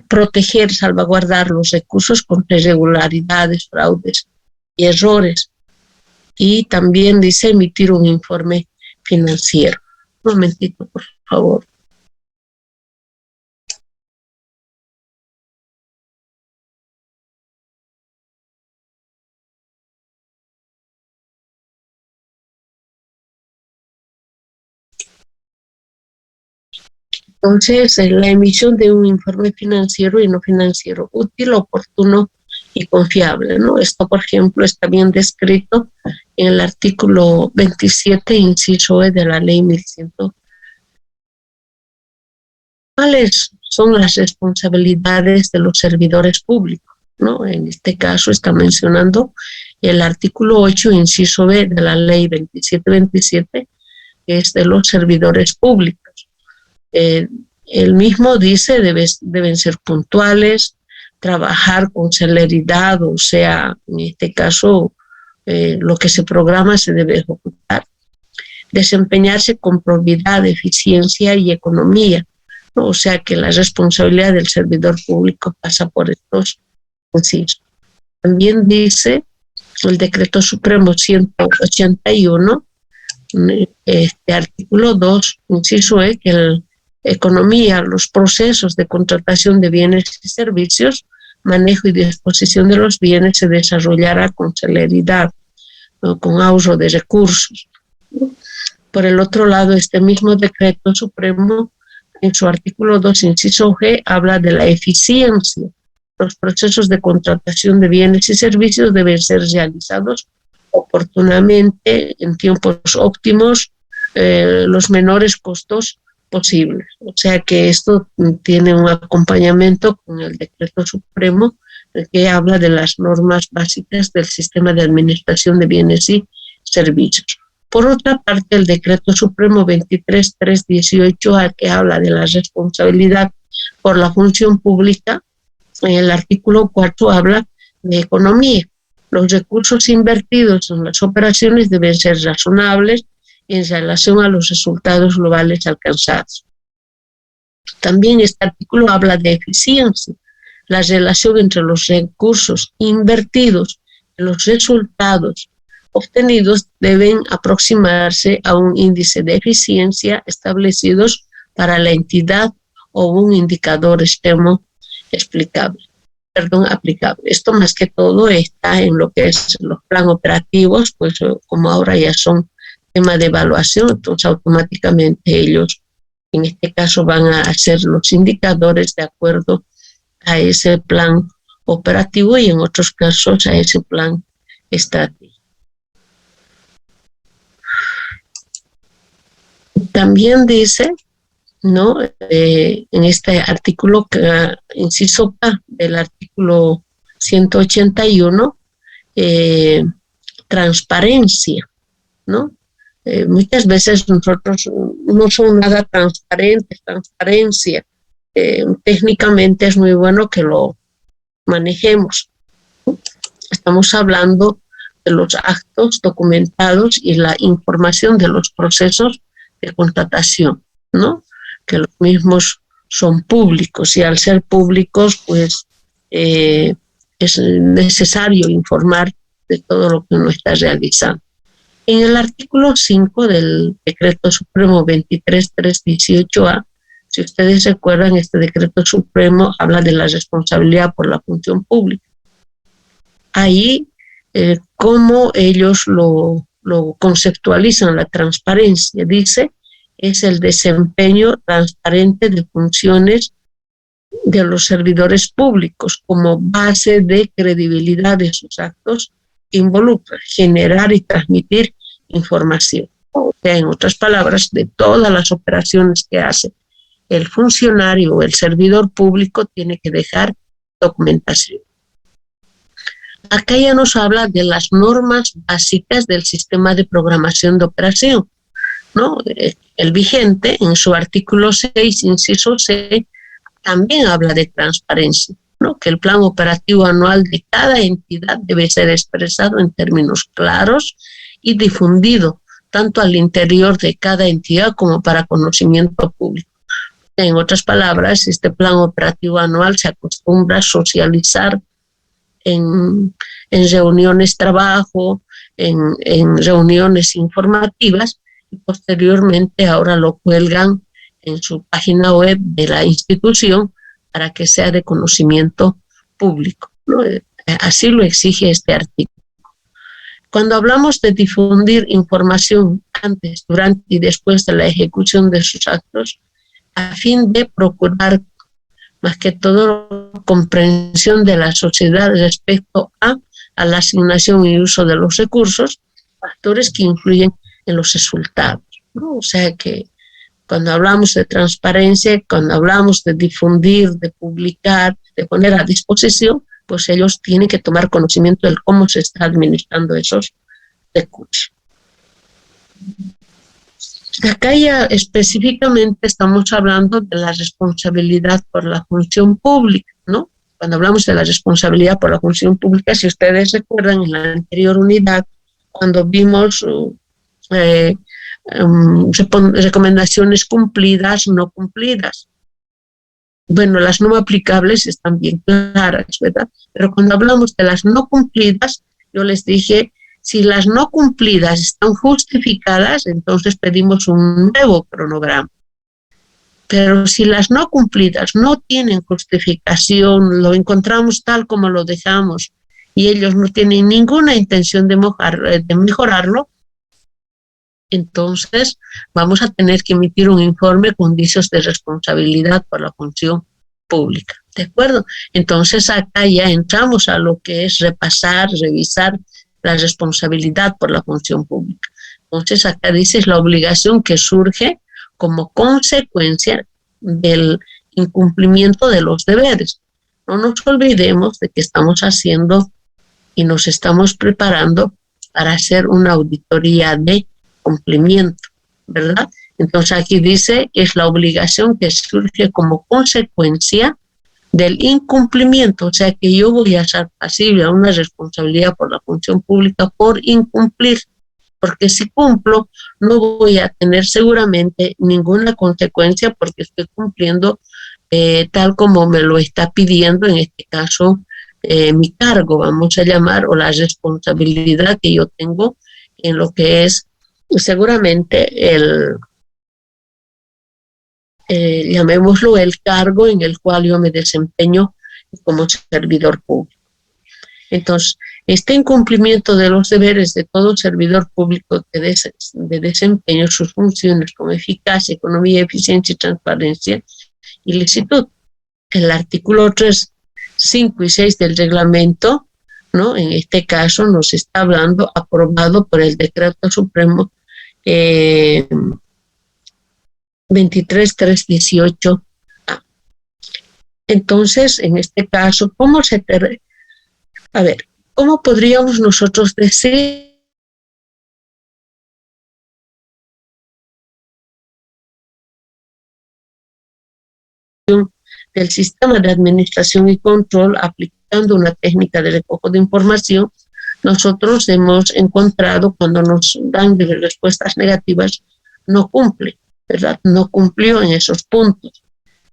proteger, salvaguardar los recursos contra irregularidades, fraudes y errores. Y también dice emitir un informe financiero. Un momentito, por favor. Entonces, la emisión de un informe financiero y no financiero útil, oportuno y confiable, ¿no? Esto, por ejemplo, está bien descrito en el artículo 27, inciso E de la ley 1100. ¿Cuáles son las responsabilidades de los servidores públicos, ¿no? En este caso está mencionando el artículo 8, inciso B de la ley 2727, que es de los servidores públicos. El mismo dice deben ser puntuales, trabajar con celeridad, o sea, en este caso, lo que se programa se debe ejecutar, desempeñarse con probidad, eficiencia y economía, ¿no? O sea que la responsabilidad del servidor público pasa por estos incisos. También dice el Decreto Supremo 181, este artículo 2, inciso E, que la economía, los procesos de contratación de bienes y servicios, manejo y disposición de los bienes se desarrollará con celeridad, ¿no? Con ahorro de recursos, ¿no? Por el otro lado, este mismo Decreto Supremo, en su artículo 2, inciso G, habla de la eficiencia. Los procesos de contratación de bienes y servicios deben ser realizados oportunamente, en tiempos óptimos, los menores costos posibles. O sea que esto tiene un acompañamiento con el Decreto Supremo que habla de las normas básicas del sistema de administración de bienes y servicios. Por otra parte, el Decreto Supremo 23318, que habla de la responsabilidad por la función pública, en el artículo 4 habla de economía. Los recursos invertidos en las operaciones deben ser razonables en relación a los resultados globales alcanzados. También este artículo habla de eficiencia. La relación entre los recursos invertidos y los resultados obtenidos deben aproximarse a un índice de eficiencia establecidos para la entidad o un indicador externo aplicable. Esto más que todo está en lo que es los planes operativos, pues como ahora ya son tema de evaluación, entonces automáticamente ellos en este caso van a hacer los indicadores de acuerdo a ese plan operativo y en otros casos a ese plan estratégico. También dice, ¿no? En este artículo, inciso A del artículo 181, transparencia, ¿no? Muchas veces nosotros no son nada transparentes, transparencia. Técnicamente es muy bueno que lo manejemos. Estamos hablando de los actos documentados y la información de los procesos de contratación, ¿no? Que los mismos son públicos y al ser públicos, pues es necesario informar de todo lo que uno está realizando. En el artículo 5 del Decreto Supremo 23318A, si ustedes recuerdan, este Decreto Supremo habla de la responsabilidad por la función pública. Ahí, cómo ellos lo conceptualizan, la transparencia, dice, es el desempeño transparente de funciones de los servidores públicos como base de credibilidad de sus actos que involucra generar y transmitir información. O sea, en otras palabras, de todas las operaciones que hace el funcionario o el servidor público tiene que dejar documentación. Acá ya nos habla de las normas básicas del sistema de programación de operación, ¿no? El vigente, en su artículo 6, inciso C, también habla de transparencia, ¿no? Que el plan operativo anual de cada entidad debe ser expresado en términos claros y difundido tanto al interior de cada entidad como para conocimiento público. En otras palabras, este plan operativo anual se acostumbra a socializar en reuniones trabajo, en reuniones informativas, y posteriormente ahora lo cuelgan en su página web de la institución para que sea de conocimiento público, ¿no? Así lo exige este artículo. Cuando hablamos de difundir información antes, durante y después de la ejecución de sus actos, a fin de procurar más que todo comprensión de la sociedad respecto a la asignación y uso de los recursos, factores que influyen en los resultados, ¿no? O sea que cuando hablamos de transparencia, cuando hablamos de difundir, de publicar, de poner a disposición, pues ellos tienen que tomar conocimiento de cómo se está administrando esos recursos. Acá ya específicamente estamos hablando de la responsabilidad por la función pública, ¿no? Cuando hablamos de la responsabilidad por la función pública, si ustedes recuerdan en la anterior unidad, cuando vimos recomendaciones cumplidas, no cumplidas. Bueno, las no aplicables están bien claras, ¿verdad? Pero cuando hablamos de las no cumplidas, yo les dije, si las no cumplidas están justificadas, entonces pedimos un nuevo cronograma. Pero si las no cumplidas no tienen justificación, lo encontramos tal como lo dejamos y ellos no tienen ninguna intención de mejorarlo, entonces vamos a tener que emitir un informe con indicios de responsabilidad por la función pública. ¿De acuerdo? Entonces acá ya entramos a lo que es repasar, revisar la responsabilidad por la función pública. Entonces acá dice la obligación que surge como consecuencia del incumplimiento de los deberes. No nos olvidemos de que estamos haciendo y nos estamos preparando para hacer una auditoría de cumplimiento, ¿verdad? Entonces aquí dice que es la obligación que surge como consecuencia del incumplimiento, o sea que yo voy a ser pasible a una responsabilidad por la función pública por incumplir, porque si cumplo no voy a tener seguramente ninguna consecuencia porque estoy cumpliendo tal como me lo está pidiendo, en este caso, mi cargo, vamos a llamar, o la responsabilidad que yo tengo en lo que es seguramente llamémoslo el cargo en el cual yo me desempeño como servidor público. Entonces, este incumplimiento de los deberes de todo servidor público de desempeño sus funciones con eficacia, economía, eficiencia y transparencia y licitud. El artículo 3, 5 y 6 del reglamento, ¿no? En este caso nos está hablando aprobado por el Decreto Supremo 23.318. Entonces, en este caso, ¿cómo podríamos nosotros decir del sistema de administración y control aplicando una técnica de recojo de información? Nosotros hemos encontrado cuando nos dan respuestas negativas, no cumple, ¿verdad? No cumplió en esos puntos.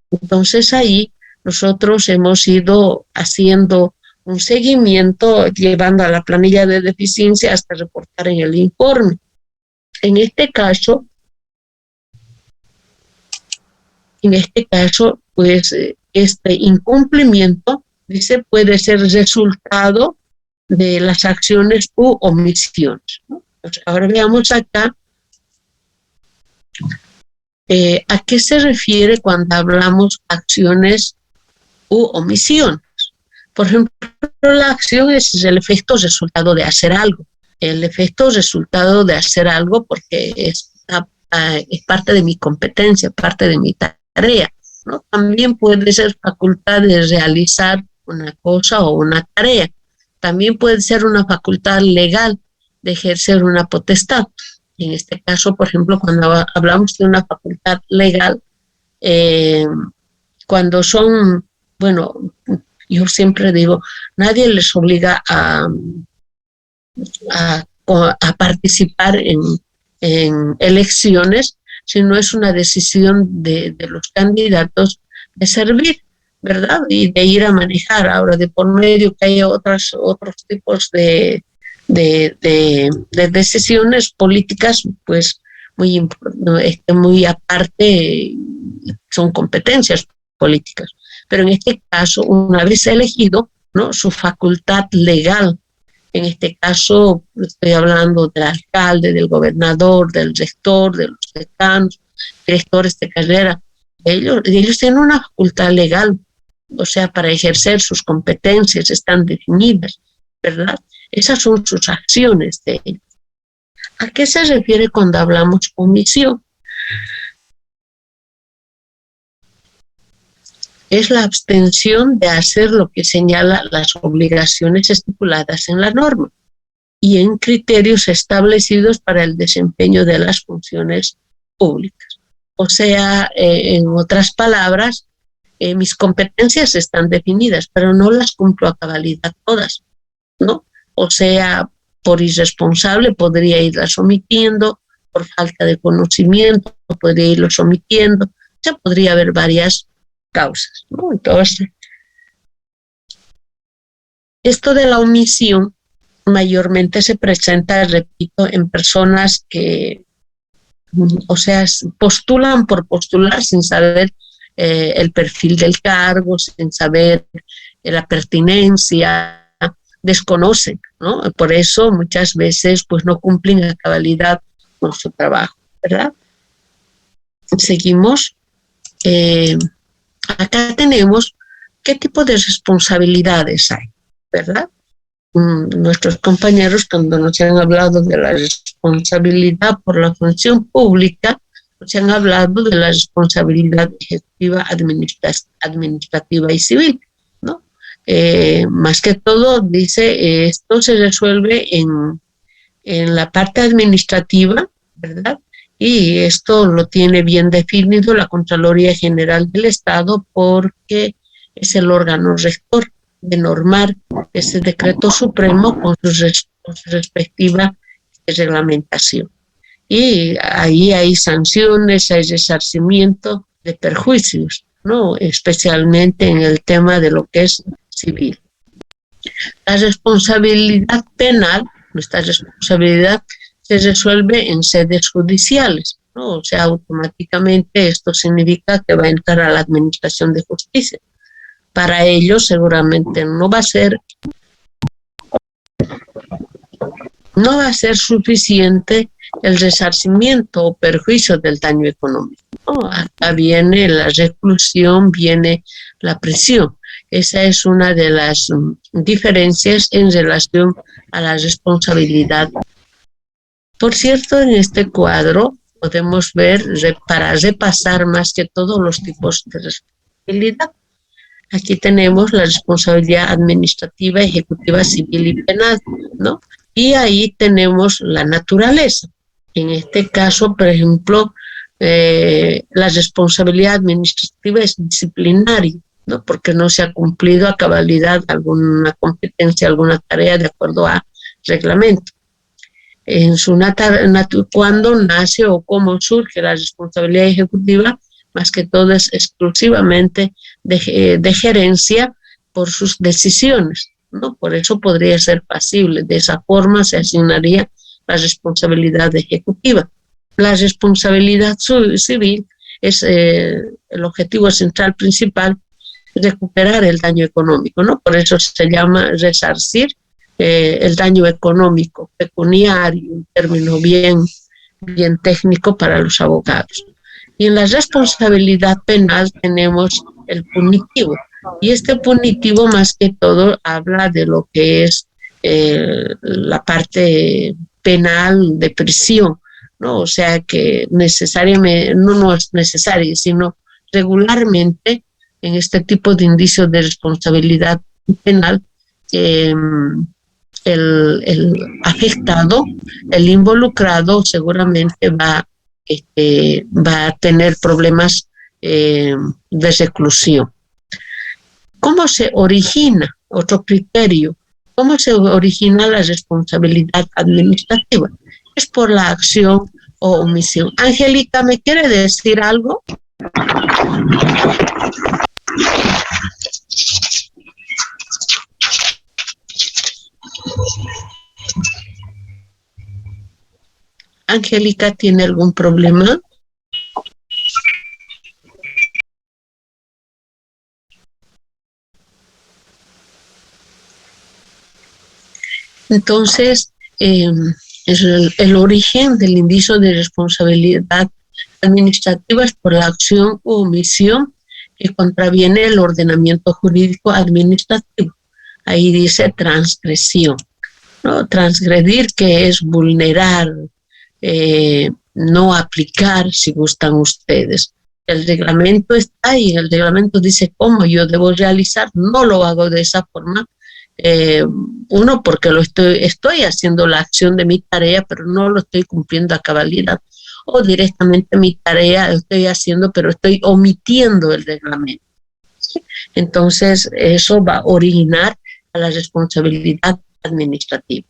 Entonces ahí nosotros hemos ido haciendo un seguimiento, llevando a la planilla de deficiencia hasta reportar en el informe. En este caso, pues este incumplimiento, dice, puede ser resultado de las acciones u omisiones, ¿no? Entonces, ahora veamos acá a qué se refiere cuando hablamos acciones u omisiones. Por ejemplo, la acción es el efecto resultado de hacer algo. El efecto resultado de hacer algo porque es parte de mi competencia, parte de mi tarea, ¿no? También puede ser facultad de realizar una cosa o una tarea. También puede ser una facultad legal de ejercer una potestad. En este caso, por ejemplo, cuando hablamos de una facultad legal, cuando son, bueno, yo siempre digo, nadie les obliga a participar en elecciones, sino es una decisión de los candidatos de servir, ¿verdad? Y de ir a manejar. Ahora, de por medio que haya otros tipos de decisiones políticas, pues muy aparte, son competencias políticas. Pero en este caso, una vez elegido, ¿no?, su facultad legal, en este caso estoy hablando del alcalde, del gobernador, del rector, de los decanos, directores de carrera, ellos tienen una facultad legal, o sea, para ejercer sus competencias están definidas, ¿verdad? Esas son sus acciones de ellos. ¿A qué se refiere cuando hablamos omisión? Es la abstención de hacer lo que señala las obligaciones estipuladas en la norma y en criterios establecidos para el desempeño de las funciones públicas. O sea, en otras palabras, mis competencias están definidas, pero no las cumplo a cabalidad todas, ¿no? O sea, por irresponsable podría irlas omitiendo, por falta de conocimiento podría irlos omitiendo, o sea, podría haber varias causas, ¿no? Entonces, esto de la omisión mayormente se presenta, repito, en personas que, o sea, postulan por postular sin saber el perfil del cargo, sin saber la pertinencia, desconocen, ¿no? Por eso muchas veces pues no cumplen a cabalidad con su trabajo, ¿verdad? Seguimos. Acá tenemos qué tipo de responsabilidades hay, ¿verdad? Nuestros compañeros, cuando nos han hablado de la responsabilidad por la función pública, nos han hablado de la responsabilidad ejecutiva, administrativa y civil, ¿no? Más que todo, dice, esto se resuelve en la parte administrativa, ¿verdad? Y esto lo tiene bien definido la Contraloría General del Estado porque es el órgano rector de normar ese decreto supremo con su respectiva reglamentación. Y ahí hay sanciones, hay resarcimiento de perjuicios, ¿no? Especialmente en el tema de lo que es civil. La responsabilidad penal, nuestra responsabilidad se resuelve en sedes judiciales, ¿no? O sea, automáticamente esto significa que va a entrar a la Administración de Justicia. Para ello seguramente no va a ser suficiente el resarcimiento o perjuicio del daño económico, ¿no? Acá viene la reclusión, viene la prisión. Esa es una de las diferencias en relación a la responsabilidad. Por cierto, en este cuadro podemos ver, para repasar más que todos los tipos de responsabilidad. Aquí tenemos la responsabilidad administrativa, ejecutiva, civil y penal, ¿no? Y ahí tenemos la naturaleza. En este caso, por ejemplo, la responsabilidad administrativa es disciplinaria, ¿no? Porque no se ha cumplido a cabalidad alguna competencia, alguna tarea de acuerdo a reglamento. En su cuando nace o cómo surge la responsabilidad ejecutiva, más que todo es exclusivamente de gerencia por sus decisiones, ¿no? Por eso podría ser pasible. De esa forma se asignaría la responsabilidad ejecutiva. La responsabilidad civil es el objetivo central principal, recuperar el daño económico, ¿no? Por eso se llama resarcir el daño económico, pecuniario, un término bien técnico para los abogados. Y en la responsabilidad penal tenemos el punitivo. Y este punitivo más que todo habla de lo que es la parte penal de prisión, ¿no? O sea que necesariamente, no es necesario, sino regularmente en este tipo de indicios de responsabilidad penal, el afectado, el involucrado seguramente va a tener problemas de reclusión. ¿Cómo se origina? Otro criterio. ¿Cómo se origina la responsabilidad administrativa? Es por la acción o omisión. Angélica, ¿me quiere decir algo? Angélica, ¿tiene algún problema? Entonces, el origen del indicio de responsabilidad administrativa es por la acción u omisión que contraviene el ordenamiento jurídico administrativo. Ahí dice transgresión, ¿no? Transgredir, que es vulnerar, no aplicar, si gustan ustedes. El reglamento está ahí, el reglamento dice cómo yo debo realizar, no lo hago de esa forma. Uno, porque estoy haciendo la acción de mi tarea, pero no lo estoy cumpliendo a cabalidad. O directamente mi tarea estoy haciendo, pero estoy omitiendo el reglamento. ¿Sí? Entonces, eso va a originar a la responsabilidad administrativa.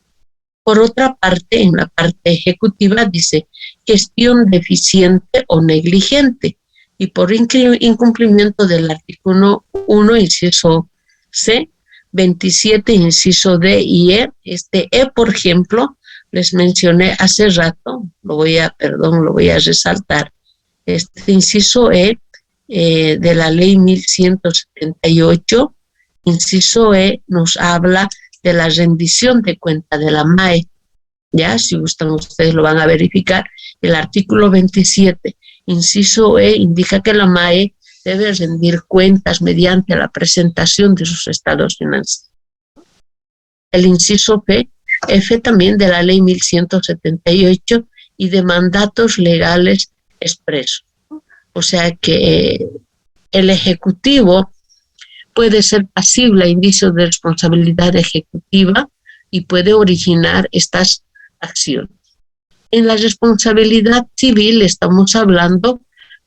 Por otra parte, en la parte ejecutiva dice gestión deficiente o negligente, y por incumplimiento del artículo 1, inciso C, 27, inciso D y E. Este E, por ejemplo, les mencioné hace rato, lo voy a resaltar. Este inciso E de la ley 1178, inciso E, nos habla de la rendición de cuenta de la MAE. Ya, si gustan ustedes lo van a verificar. El artículo 27, inciso E, indica que la MAE debe rendir cuentas mediante la presentación de sus estados financieros. El inciso F también de la ley 1178 y de mandatos legales expresos. O sea que el Ejecutivo puede ser pasible a indicios de responsabilidad ejecutiva y puede originar estas acciones. En la responsabilidad civil estamos hablando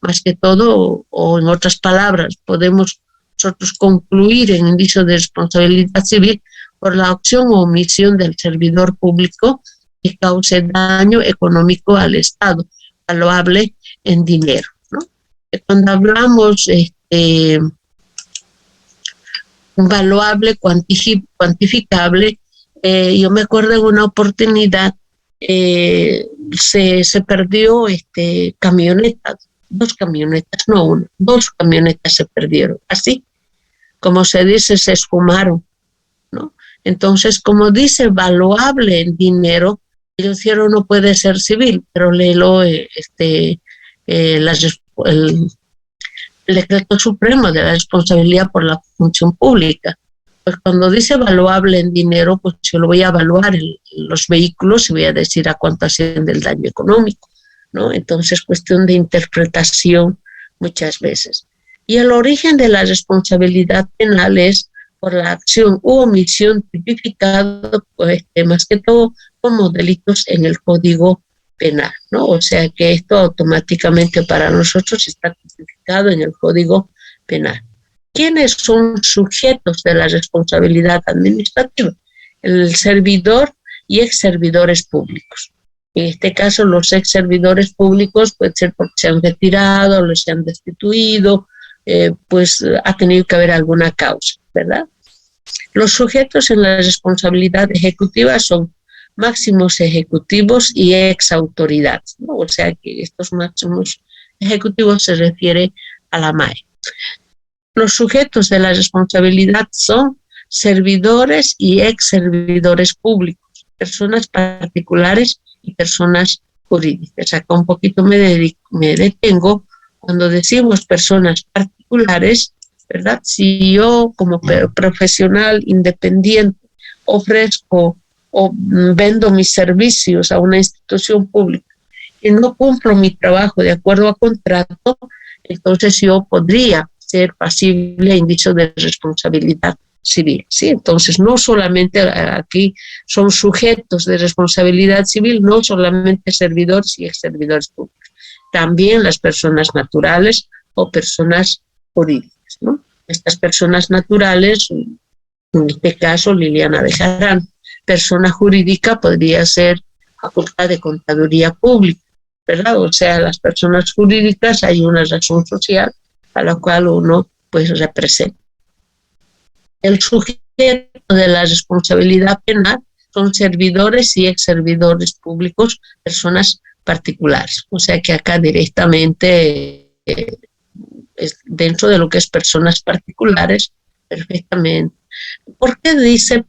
más que todo, o en otras palabras, podemos nosotros concluir en indicios de responsabilidad civil por la acción o omisión del servidor público que cause daño económico al Estado, valuable en dinero, ¿no? Cuando hablamos valuable, cuantificable, yo me acuerdo en una oportunidad se perdió camionetas, dos camionetas, no una, dos camionetas se perdieron, así como se dice, se esfumaron, ¿no? Entonces, como dice valuable en dinero, ellos dijeron no puede ser civil, pero léelo el decreto supremo de la responsabilidad por la función pública. Pues cuando dice valuable en dinero, pues yo lo voy a evaluar en los vehículos y voy a decir a cuánto asciende el daño económico, ¿no? Entonces, cuestión de interpretación muchas veces. Y el origen de la responsabilidad penal es por la acción u omisión tipificado, pues, más que todo como delitos en el Código Penal, ¿no? O sea que esto automáticamente para nosotros está tipificado en el Código Penal. ¿Quiénes son sujetos de la responsabilidad administrativa? El servidor y ex servidores públicos. En este caso, los ex servidores públicos puede ser porque se han retirado, los se han destituido, pues ha tenido que haber alguna causa, ¿verdad? Los sujetos en la responsabilidad ejecutiva son máximos ejecutivos y ex autoridades, ¿no? O sea que estos máximos ejecutivos se refiere a la MAE. Los sujetos de la responsabilidad son servidores y ex servidores públicos, personas particulares y personas jurídicas. Acá un poquito me detengo cuando decimos personas particulares, ¿verdad? Si yo como profesional independiente ofrezco o vendo mis servicios a una institución pública y no cumplo mi trabajo de acuerdo a contrato, entonces yo podría ser pasible a indicio de responsabilidad civil, ¿sí? Entonces, no solamente aquí son sujetos de responsabilidad civil, no solamente servidores y ex servidores públicos, también las personas naturales o personas jurídicas, ¿no? Estas personas naturales, en este caso Liliana Bejarano, persona jurídica podría ser Facultad de Contaduría Pública, ¿verdad? O sea, las personas jurídicas hay una razón social a la cual uno pues representa. El sujeto de la responsabilidad penal son servidores y ex servidores públicos, personas particulares. O sea que acá directamente dentro de lo que es personas particulares, perfectamente. ¿Por qué dice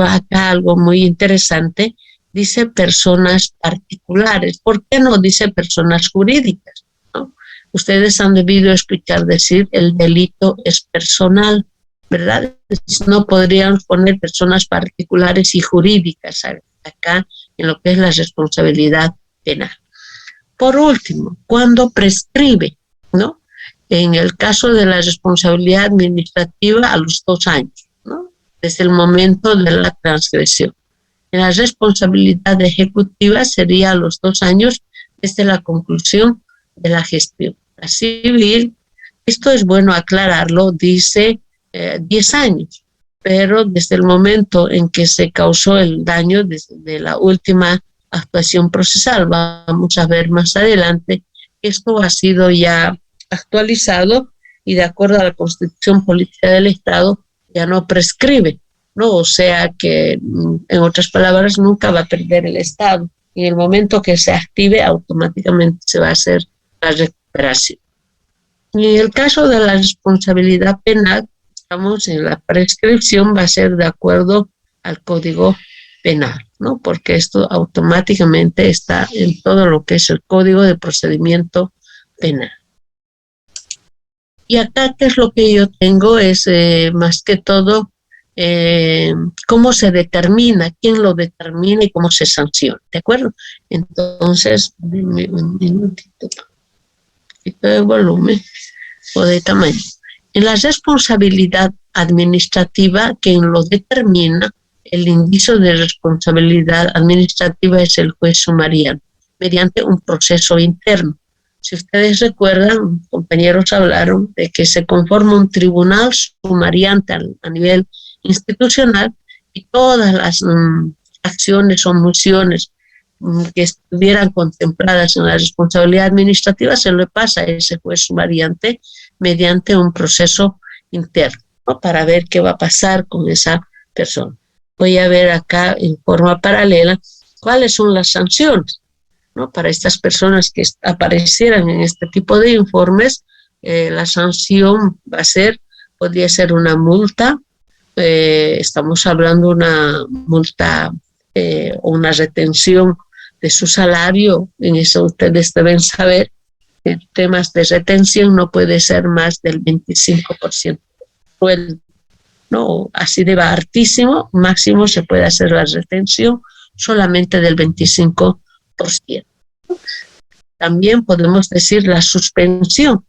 acá algo muy interesante? Dice personas particulares. ¿Por qué no dice personas jurídicas? ¿No? Ustedes han debido escuchar decir el delito es personal, ¿verdad? No podrían poner personas particulares y jurídicas acá en lo que es la responsabilidad penal. Por último, cuando prescribe, ¿no? En el caso de la responsabilidad administrativa a los 2 años, ¿no? Desde el momento de la transgresión. En la responsabilidad ejecutiva sería a los 2 años desde la conclusión de la gestión. La civil, esto es bueno aclararlo, dice 10 años, pero desde el momento en que se causó el daño desde la última actuación procesal, vamos a ver más adelante, esto ha sido ya actualizado y de acuerdo a la Constitución Política del Estado ya no prescribe, ¿no? O sea que, en otras palabras, nunca va a perder el Estado. En el momento que se active, automáticamente se va a hacer la recuperación. Y en el caso de la responsabilidad penal, estamos en la prescripción, va a ser de acuerdo al Código Penal, ¿no? Porque esto automáticamente está en todo lo que es el Código de Procedimiento Penal. Y acá, ¿qué es lo que yo tengo? Es más que todo cómo se determina, quién lo determina y cómo se sanciona, ¿de acuerdo? Entonces, dime un minutito, un poquito de volumen o de tamaño. En la responsabilidad administrativa, quien lo determina, el indicio de responsabilidad administrativa es el juez sumariano, mediante un proceso interno. Si ustedes recuerdan, compañeros hablaron de que se conforma un tribunal sumariante a nivel institucional y todas las acciones o mociones que estuvieran contempladas en la responsabilidad administrativa se le pasa a ese juez sumariante mediante un proceso interno, ¿no? Para ver qué va a pasar con esa persona. Voy a ver acá en forma paralela cuáles son las sanciones, ¿no? Para estas personas que aparecieran en este tipo de informes. La sanción va a ser, podría ser una multa, estamos hablando de una multa o una retención de su salario. En eso ustedes deben saber que temas de retención no puede ser más del 25% del, ¿no? Así de hartísimo, máximo se puede hacer la retención solamente del 25%. También podemos decir la suspensión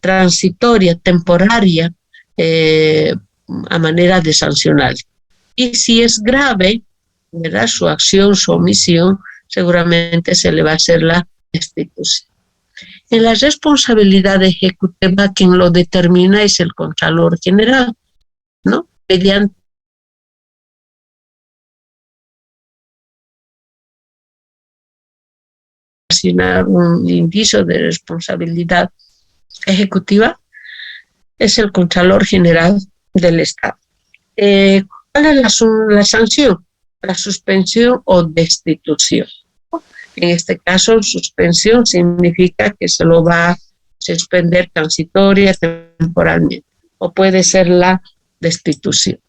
transitoria, temporaria, a manera de sancionar. Y si es grave, ¿verdad?, su acción, su omisión, seguramente se le va a hacer la destitución. En la responsabilidad ejecutiva, quien lo determina es el Contralor General, ¿no? Mediante asignar un indicio de responsabilidad ejecutiva es el Contralor General del Estado. ¿Cuál es la sanción? La suspensión o destitución. En este caso, suspensión significa que se lo va a suspender transitoria, temporalmente, o puede ser la destitución.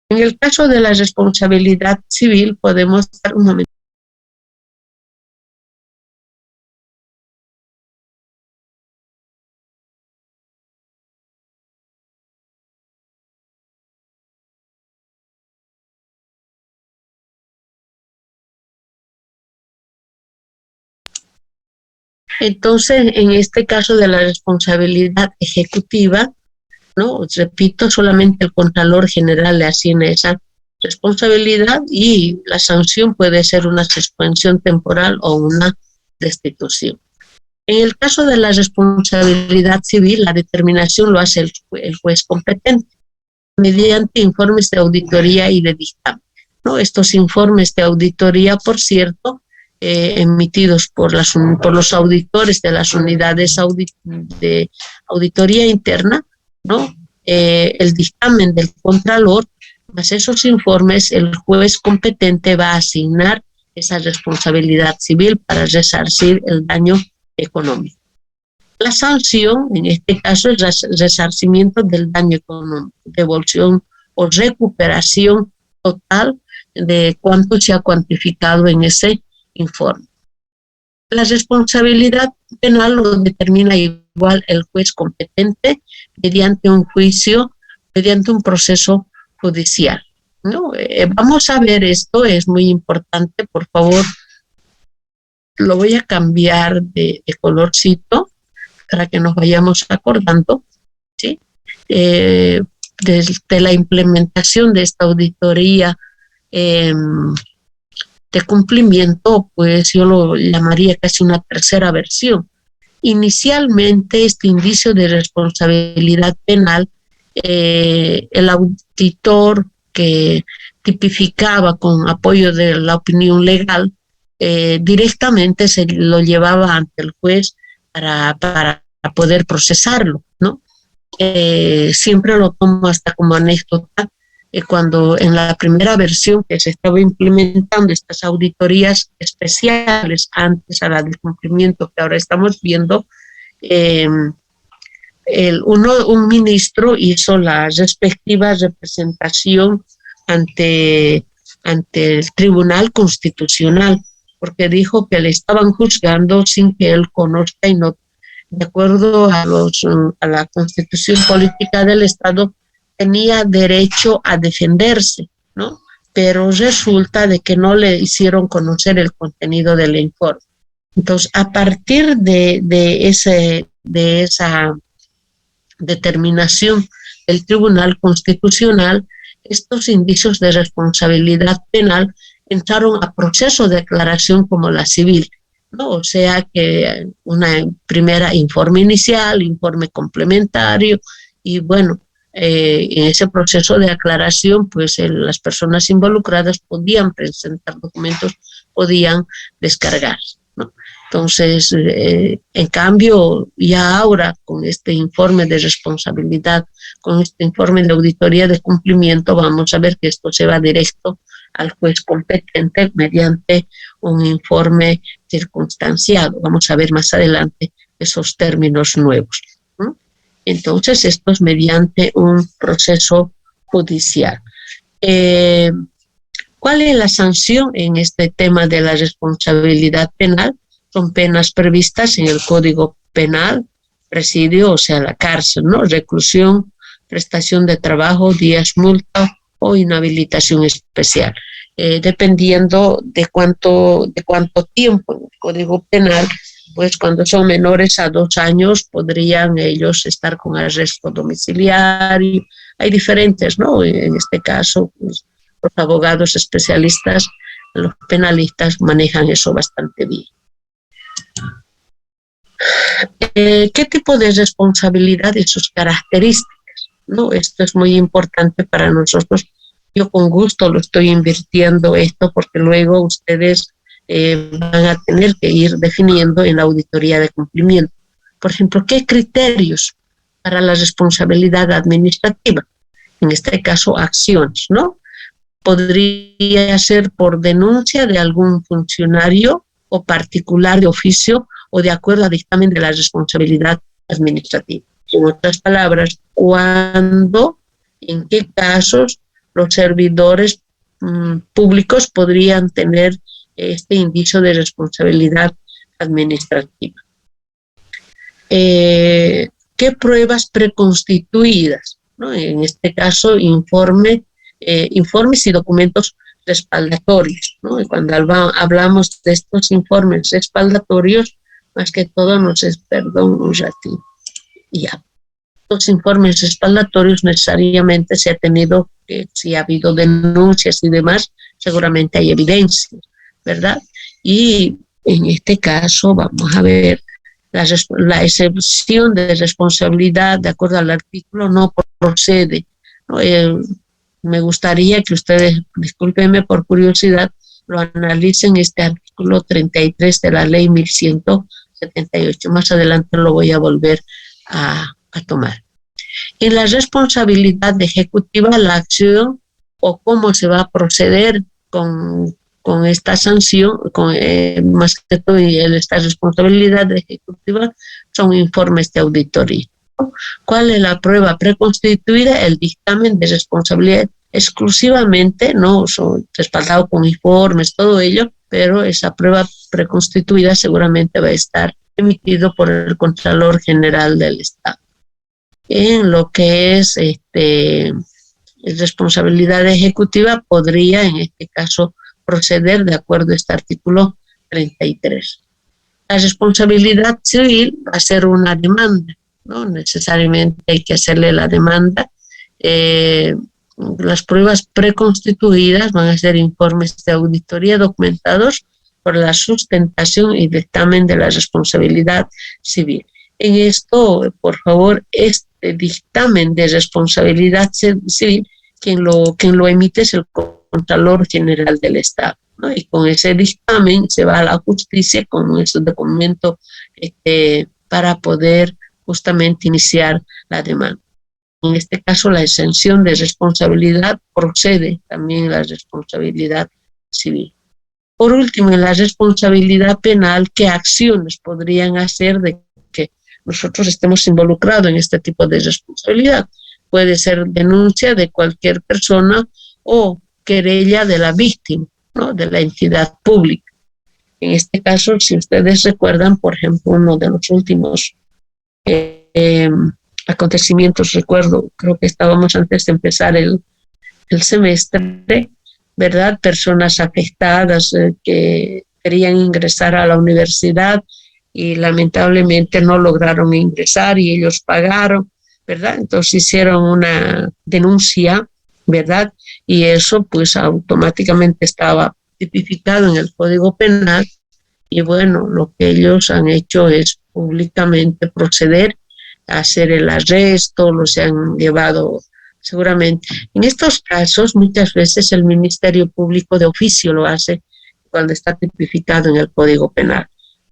En el caso de la responsabilidad civil, podemos dar un momento. Entonces, en este caso de la responsabilidad ejecutiva, ¿no? Repito, solamente el Contralor General le asigna esa responsabilidad y la sanción puede ser una suspensión temporal o una destitución. En el caso de la responsabilidad civil, la determinación lo hace el juez competente mediante informes de auditoría y de dictamen, ¿no? Estos informes de auditoría, por cierto, emitidos por los auditores de las unidades de auditoría interna, ¿no? El dictamen del Contralor, más esos informes, el juez competente va a asignar esa responsabilidad civil para resarcir el daño económico. La sanción, en este caso, es resarcimiento del daño económico, devolución o recuperación total de cuánto se ha cuantificado en ese informe. La responsabilidad penal lo determina igual el juez competente mediante un juicio, mediante un proceso judicial, ¿no? Vamos a ver esto, es muy importante, por favor, lo voy a cambiar de colorcito para que nos vayamos acordando, ¿sí? Desde la implementación de esta auditoría de cumplimiento, pues yo lo llamaría casi una tercera versión. Inicialmente, este indicio de responsabilidad penal, el auditor que tipificaba con apoyo de la opinión legal, directamente se lo llevaba ante el juez para poder procesarlo, ¿no? Siempre lo tomo hasta como anécdota, cuando en la primera versión que se estaba implementando estas auditorías especiales antes a la de cumplimiento que ahora estamos viendo, un ministro hizo la respectiva representación ante el Tribunal Constitucional, porque dijo que le estaban juzgando sin que él conozca y no, de acuerdo a la Constitución Política del Estado, tenía derecho a defenderse, ¿no? Pero resulta de que no le hicieron conocer el contenido del informe. Entonces, a partir de esa determinación del Tribunal Constitucional, estos indicios de responsabilidad penal entraron a proceso de declaración como la civil, ¿no? O sea que una primera informe inicial, informe complementario, y bueno, en ese proceso de aclaración, pues las personas involucradas podían presentar documentos, podían descargar, ¿no? Entonces, en cambio, ya ahora con este informe de responsabilidad, con este informe de auditoría de cumplimiento, vamos a ver que esto se va directo al juez competente mediante un informe circunstanciado. Vamos a ver más adelante esos términos nuevos. Entonces, esto es mediante un proceso judicial. ¿Cuál es la sanción en este tema de la responsabilidad penal? Son penas previstas en el Código Penal, presidio, o sea, la cárcel, ¿no? Reclusión, prestación de trabajo, días multa o inhabilitación especial. Dependiendo de cuánto tiempo en el Código Penal, pues cuando son menores a 2 años podrían ellos estar con arresto domiciliario. Hay diferentes, ¿no? En este caso, pues, los abogados especialistas, los penalistas manejan eso bastante bien. ¿Qué tipo de responsabilidad y sus características? ¿No? Esto es muy importante para nosotros. Yo con gusto lo estoy invirtiendo esto porque luego ustedes van a tener que ir definiendo en la auditoría de cumplimiento. Por ejemplo, ¿qué criterios para la responsabilidad administrativa? En este caso, acciones, ¿no? Podría ser por denuncia de algún funcionario o particular de oficio o de acuerdo al dictamen de la responsabilidad administrativa. En otras palabras, ¿cuándo, en qué casos los servidores públicos podrían tener este indicio de responsabilidad administrativa? ¿Qué pruebas preconstituidas? ¿No? En este caso, informes y documentos respaldatorios, ¿no? Y cuando hablamos de estos informes respaldatorios, más que todo perdón un ratito, ya. Los informes respaldatorios necesariamente se ha tenido, si ha habido denuncias y demás, seguramente hay evidencias, ¿verdad? Y en este caso vamos a ver la excepción de responsabilidad de acuerdo al artículo no procede, ¿no? Me gustaría que ustedes, discúlpenme por curiosidad, lo analicen este artículo 33 de la ley 1178. Más adelante lo voy a volver a tomar. En la responsabilidad ejecutiva, la acción o cómo se va a proceder con esta sanción, más que todo esta responsabilidad ejecutiva, son informes de auditoría. ¿Cuál es la prueba preconstituida? El dictamen de responsabilidad exclusivamente, no respaldado con informes, todo ello, pero esa prueba preconstituida seguramente va a estar emitido por el Contralor General del Estado. En lo que es responsabilidad ejecutiva, podría en este caso proceder de acuerdo a este artículo 33. La responsabilidad civil va a ser una demanda, no necesariamente hay que hacerle la demanda. Las pruebas preconstituidas van a ser informes de auditoría documentados por la sustentación y dictamen de la responsabilidad civil. En esto, por favor, este dictamen de responsabilidad civil, quien lo emite es el Contralor General del Estado, ¿no? Y con ese dictamen se va a la justicia con ese documento para poder justamente iniciar la demanda. En este caso, la exención de responsabilidad procede también la responsabilidad civil. Por último, en la responsabilidad penal, ¿qué acciones podrían hacer de que nosotros estemos involucrados en este tipo de responsabilidad? Puede ser denuncia de cualquier persona o querella de la víctima, ¿no? De la entidad pública. En este caso, si ustedes recuerdan, por ejemplo, uno de los últimos acontecimientos, creo que estábamos antes de empezar el semestre, ¿verdad? Personas afectadas que querían ingresar a la universidad y lamentablemente no lograron ingresar y ellos pagaron, ¿verdad? Entonces hicieron una denuncia, ¿verdad? Y eso pues automáticamente estaba tipificado en el Código Penal y bueno, lo que ellos han hecho es públicamente proceder a hacer el arresto, los han llevado seguramente. En estos casos muchas veces el Ministerio Público de oficio lo hace cuando está tipificado en el Código Penal.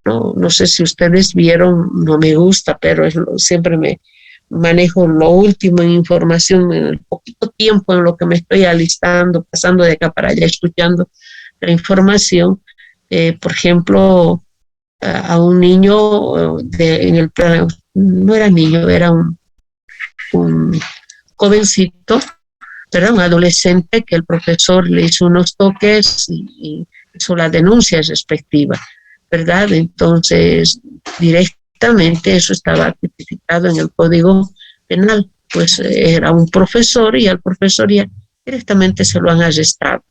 No sé si ustedes vieron, no me gusta, pero siempre me manejo lo último en información en el poquito tiempo en lo que me estoy alistando, pasando de acá para allá, escuchando la información. Por ejemplo, a un niño no era niño, era un jovencito, pero un adolescente que el profesor le hizo unos toques y hizo la denuncia respectiva, ¿verdad? Entonces, directamente eso estaba tipificado en el Código Penal, pues era un profesor y al profesor ya directamente se lo han arrestado,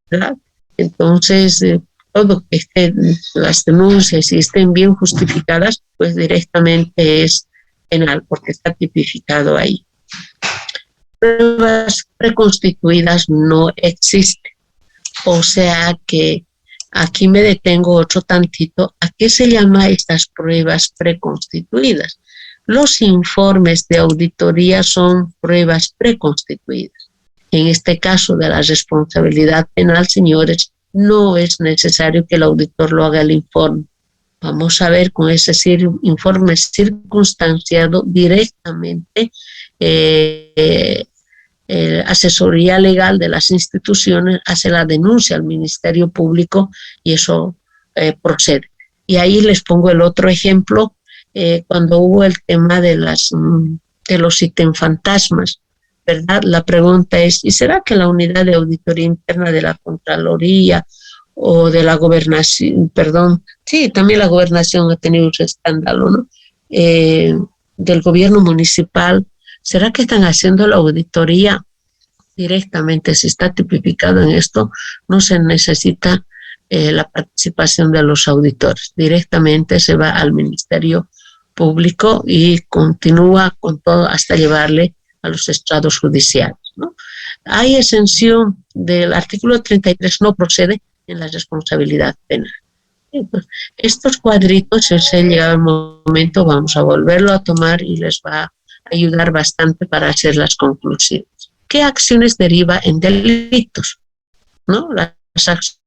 ¿verdad? Entonces, todo que estén las denuncias y estén bien justificadas, pues directamente es penal porque está tipificado ahí. Pruebas preconstituidas no existen. O sea que aquí me detengo otro tantito. ¿A qué se llama estas pruebas preconstituidas? Los informes de auditoría son pruebas preconstituidas. En este caso de la responsabilidad penal, señores, no es necesario que el auditor lo haga el informe. Vamos a ver con ese informe circunstanciado directamente asesoría legal de las instituciones hace la denuncia al Ministerio Público y eso procede. Y ahí les pongo el otro ejemplo, cuando hubo el tema de los ítems fantasmas, ¿verdad? La pregunta es, ¿y será que la unidad de auditoría interna de la Contraloría o de la Gobernación, sí, también la Gobernación ha tenido un escándalo, ¿no? Del gobierno municipal, ¿será que están haciendo la auditoría directamente? Si está tipificado en esto, no se necesita la participación de los auditores. Directamente se va al Ministerio Público y continúa con todo hasta llevarle a los estrados judiciales, ¿no? Hay exención del artículo 33, no procede en la responsabilidad penal. Entonces, estos cuadritos, si se llega el momento, vamos a volverlo a tomar y les va a ayudar bastante para hacer las conclusiones. ¿Qué acciones deriva en delitos? ¿No? Las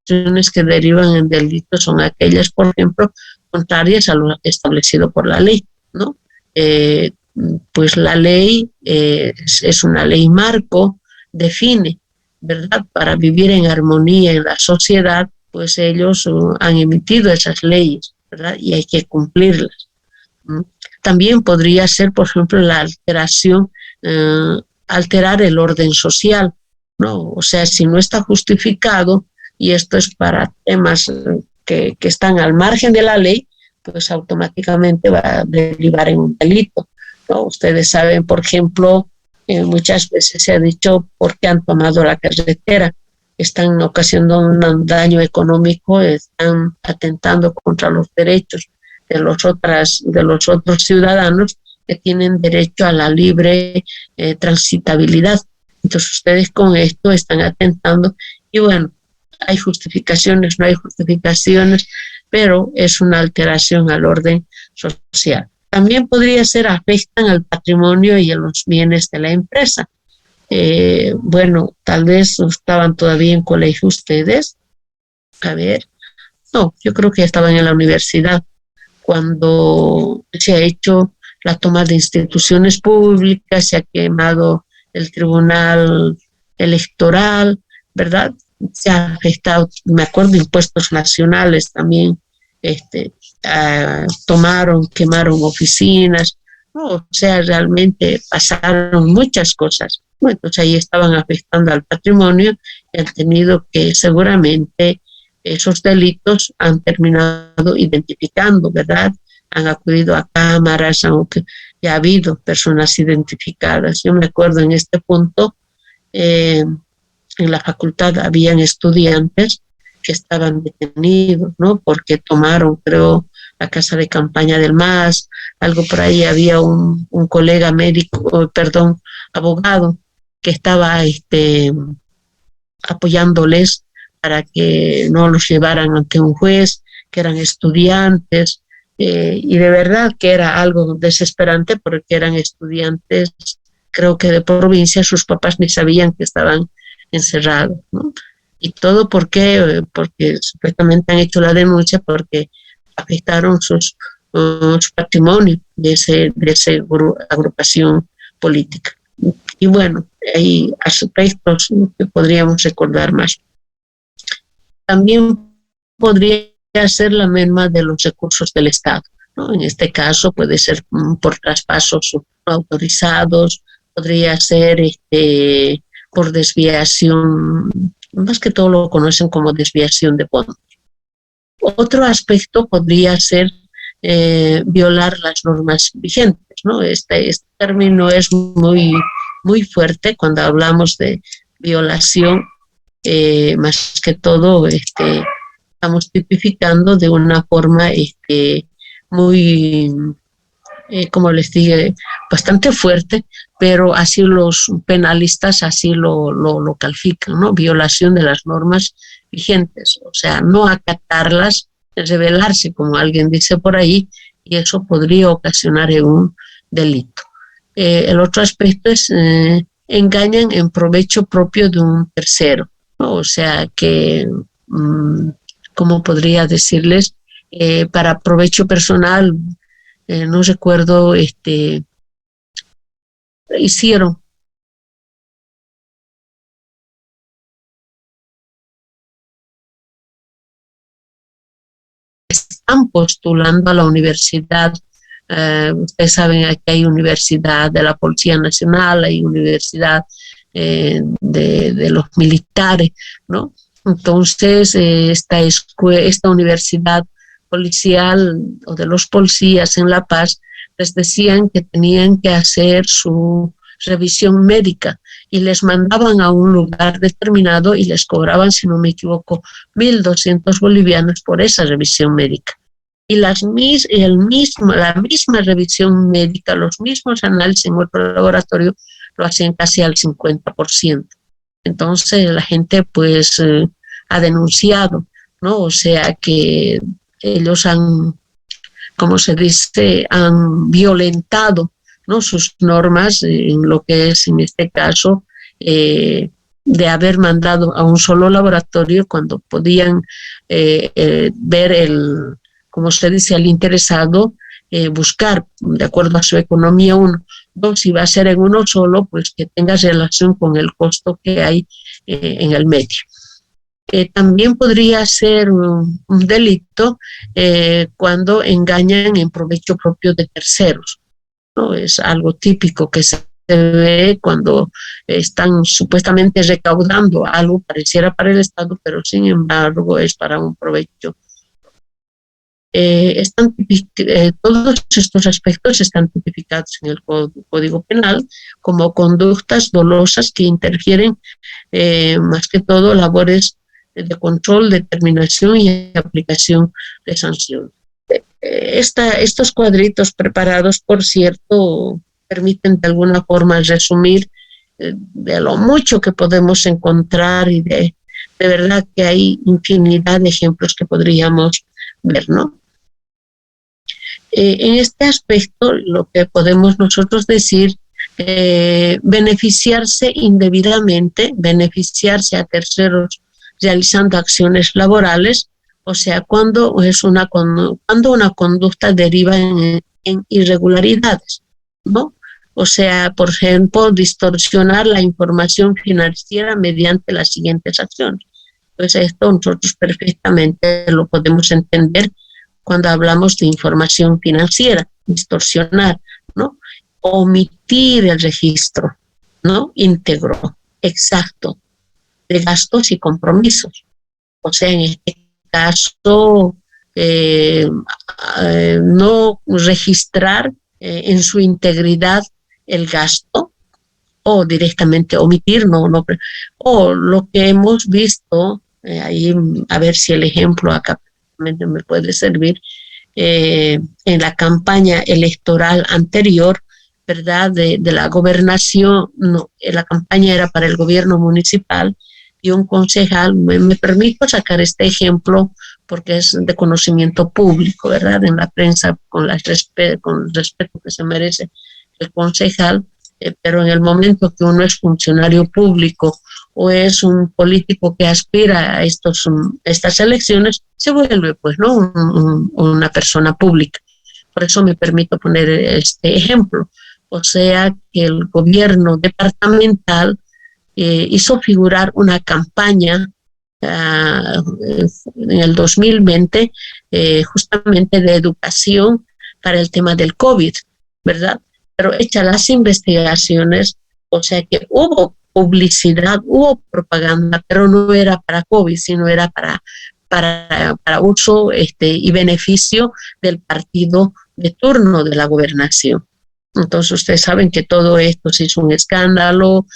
acciones que derivan en delitos son aquellas, por ejemplo, contrarias a lo establecido por la ley, ¿no? Pues la ley es una ley marco, define, ¿verdad? Para vivir en armonía en la sociedad, pues ellos han emitido esas leyes, ¿verdad? Y hay que cumplirlas. También podría ser, por ejemplo, la alteración, alterar el orden social, ¿no? O sea, si no está justificado, y esto es para temas que están al margen de la ley, pues automáticamente va a derivar en un delito, ¿no? Ustedes saben, por ejemplo, muchas veces se ha dicho por qué han tomado la carretera, están ocasionando un daño económico, están atentando contra los derechos de los otros ciudadanos que tienen derecho a la libre transitabilidad. Entonces ustedes con esto están atentando y bueno, hay justificaciones, no hay justificaciones, pero es una alteración al orden social. También podría ser afectan al patrimonio y a los bienes de la empresa. Bueno, tal vez no estaban todavía en colegio ustedes. A ver, no, yo creo que ya estaban en la universidad cuando se ha hecho la toma de instituciones públicas, se ha quemado el tribunal electoral, ¿verdad? Se ha afectado, me acuerdo, impuestos nacionales también, quemaron oficinas, ¿no? O sea, realmente pasaron muchas cosas. Bueno, entonces ahí estaban afectando al patrimonio y han tenido que seguramente esos delitos han terminado identificando, ¿verdad? Han acudido a cámaras, aunque ya ha habido personas identificadas. Yo me acuerdo en este punto, en la facultad habían estudiantes que estaban detenidos, ¿no? Porque tomaron, creo, la casa de campaña del MAS, algo por ahí, había un colega médico, perdón, abogado, que estaba apoyándoles para que no los llevaran ante un juez, que eran estudiantes, y de verdad que era algo desesperante porque eran estudiantes, creo que de provincia, sus papás ni sabían que estaban encerrados, ¿no? Y todo porque supuestamente han hecho la denuncia porque afectaron su patrimonio de esa agrupación política. Y bueno, hay aspectos que podríamos recordar más. También podría ser la merma de los recursos del Estado, ¿no? En este caso puede ser por traspasos no autorizados, podría ser por desviación, más que todo lo conocen como desviación de fondos. Otro aspecto podría ser violar las normas vigentes, ¿no? Este término es muy fuerte cuando hablamos de violación. Más que todo estamos tipificando de una forma muy, como les dije, bastante fuerte, pero así los penalistas así lo califican, ¿no? Violación de las normas vigentes, o sea, no acatarlas, rebelarse, como alguien dice por ahí, y eso podría ocasionar un delito. El otro aspecto es engañan en provecho propio de un tercero, ¿no? O sea que, ¿cómo podría decirles? Para provecho personal, no recuerdo, hicieron. Están postulando a la universidad. Ustedes saben, aquí hay universidad de la Policía Nacional, hay universidad de los militares, ¿no? Entonces, esta universidad policial o de los policías en La Paz les decían que tenían que hacer su revisión médica y les mandaban a un lugar determinado y les cobraban, si no me equivoco, 1.200 bolivianos por esa revisión médica. Y la misma revisión médica, los mismos análisis en otro laboratorio lo hacían casi al 50%. Entonces la gente pues ha denunciado, ¿no? O sea que ellos han, como se dice, han violentado, ¿no? Sus normas en lo que es, en este caso, de haber mandado a un solo laboratorio cuando podían ver como se dice, al interesado, buscar, de acuerdo a su economía, uno. Dos, si va a ser en uno solo, pues que tenga relación con el costo que hay en el medio. También podría ser un delito cuando engañan en provecho propio de terceros, ¿no? Es algo típico que se ve cuando están supuestamente recaudando algo, pareciera para el Estado, pero sin embargo es para un provecho. Todos estos aspectos están tipificados en el Código Penal como conductas dolosas que interfieren más que todo labores de control, determinación y aplicación de sanciones. Estos cuadritos preparados, por cierto, permiten de alguna forma resumir de lo mucho que podemos encontrar y de verdad que hay infinidad de ejemplos que podríamos ver, ¿no? En este aspecto, lo que podemos nosotros decir, beneficiarse indebidamente, beneficiarse a terceros realizando acciones laborales, o sea, cuando una conducta deriva en irregularidades, ¿no? O sea, por ejemplo, distorsionar la información financiera mediante las siguientes acciones. Pues esto nosotros perfectamente lo podemos entender cuando hablamos de información financiera, distorsionar, ¿no? Omitir el registro, ¿no? Íntegro, exacto, de gastos y compromisos. O sea, en este caso, no registrar en su integridad el gasto o directamente omitir, o lo que hemos visto, ahí a ver si el ejemplo acá me puede servir, en la campaña electoral anterior, ¿verdad? De la gobernación, no, la campaña era para el gobierno municipal y un concejal, me permito sacar este ejemplo porque es de conocimiento público, ¿verdad? En la prensa, con el respeto que se merece el concejal, pero en el momento que uno es funcionario público o es un político que aspira a estas elecciones, se vuelve, pues, ¿no? Una persona pública. Por eso me permito poner este ejemplo. O sea, que el gobierno departamental hizo figurar una campaña en el 2020 justamente de educación para el tema del COVID, ¿verdad? Pero hechas las investigaciones, o sea que hubo publicidad, hubo propaganda, pero no era para COVID, sino era para uso y beneficio del partido de turno de la gobernación. Entonces ustedes saben que todo esto se hizo un escándalo,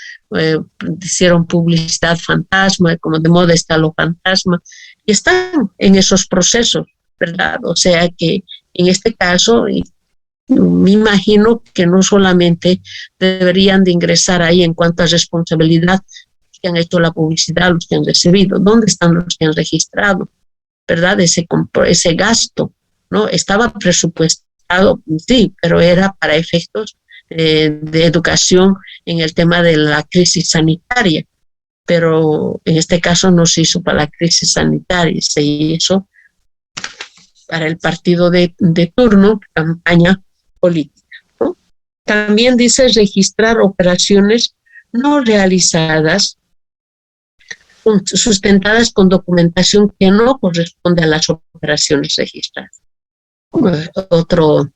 hicieron publicidad fantasma, como de moda está lo fantasma, y están en esos procesos, ¿verdad? O sea que en este caso, me imagino que no solamente deberían de ingresar ahí en cuanto a responsabilidad los que han hecho la publicidad, los que han recibido, ¿dónde están los que han registrado? ¿Verdad? Ese gasto, ¿no? Estaba presupuestado, sí, pero era para efectos de educación en el tema de la crisis sanitaria, pero en este caso no se hizo para la crisis sanitaria, se hizo para el partido de turno, campaña política, ¿no? También dice registrar operaciones no realizadas sustentadas con documentación que no corresponde a las operaciones registradas. Otro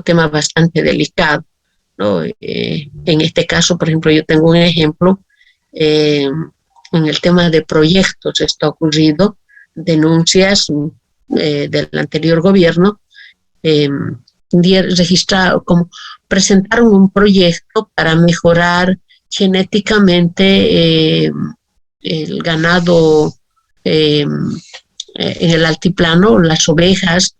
tema bastante delicado, ¿no? En este caso, por ejemplo, yo tengo un ejemplo en el tema de proyectos. Esto ha ocurrido, denuncias del anterior gobierno presentaron un proyecto para mejorar genéticamente el ganado en el altiplano, las ovejas,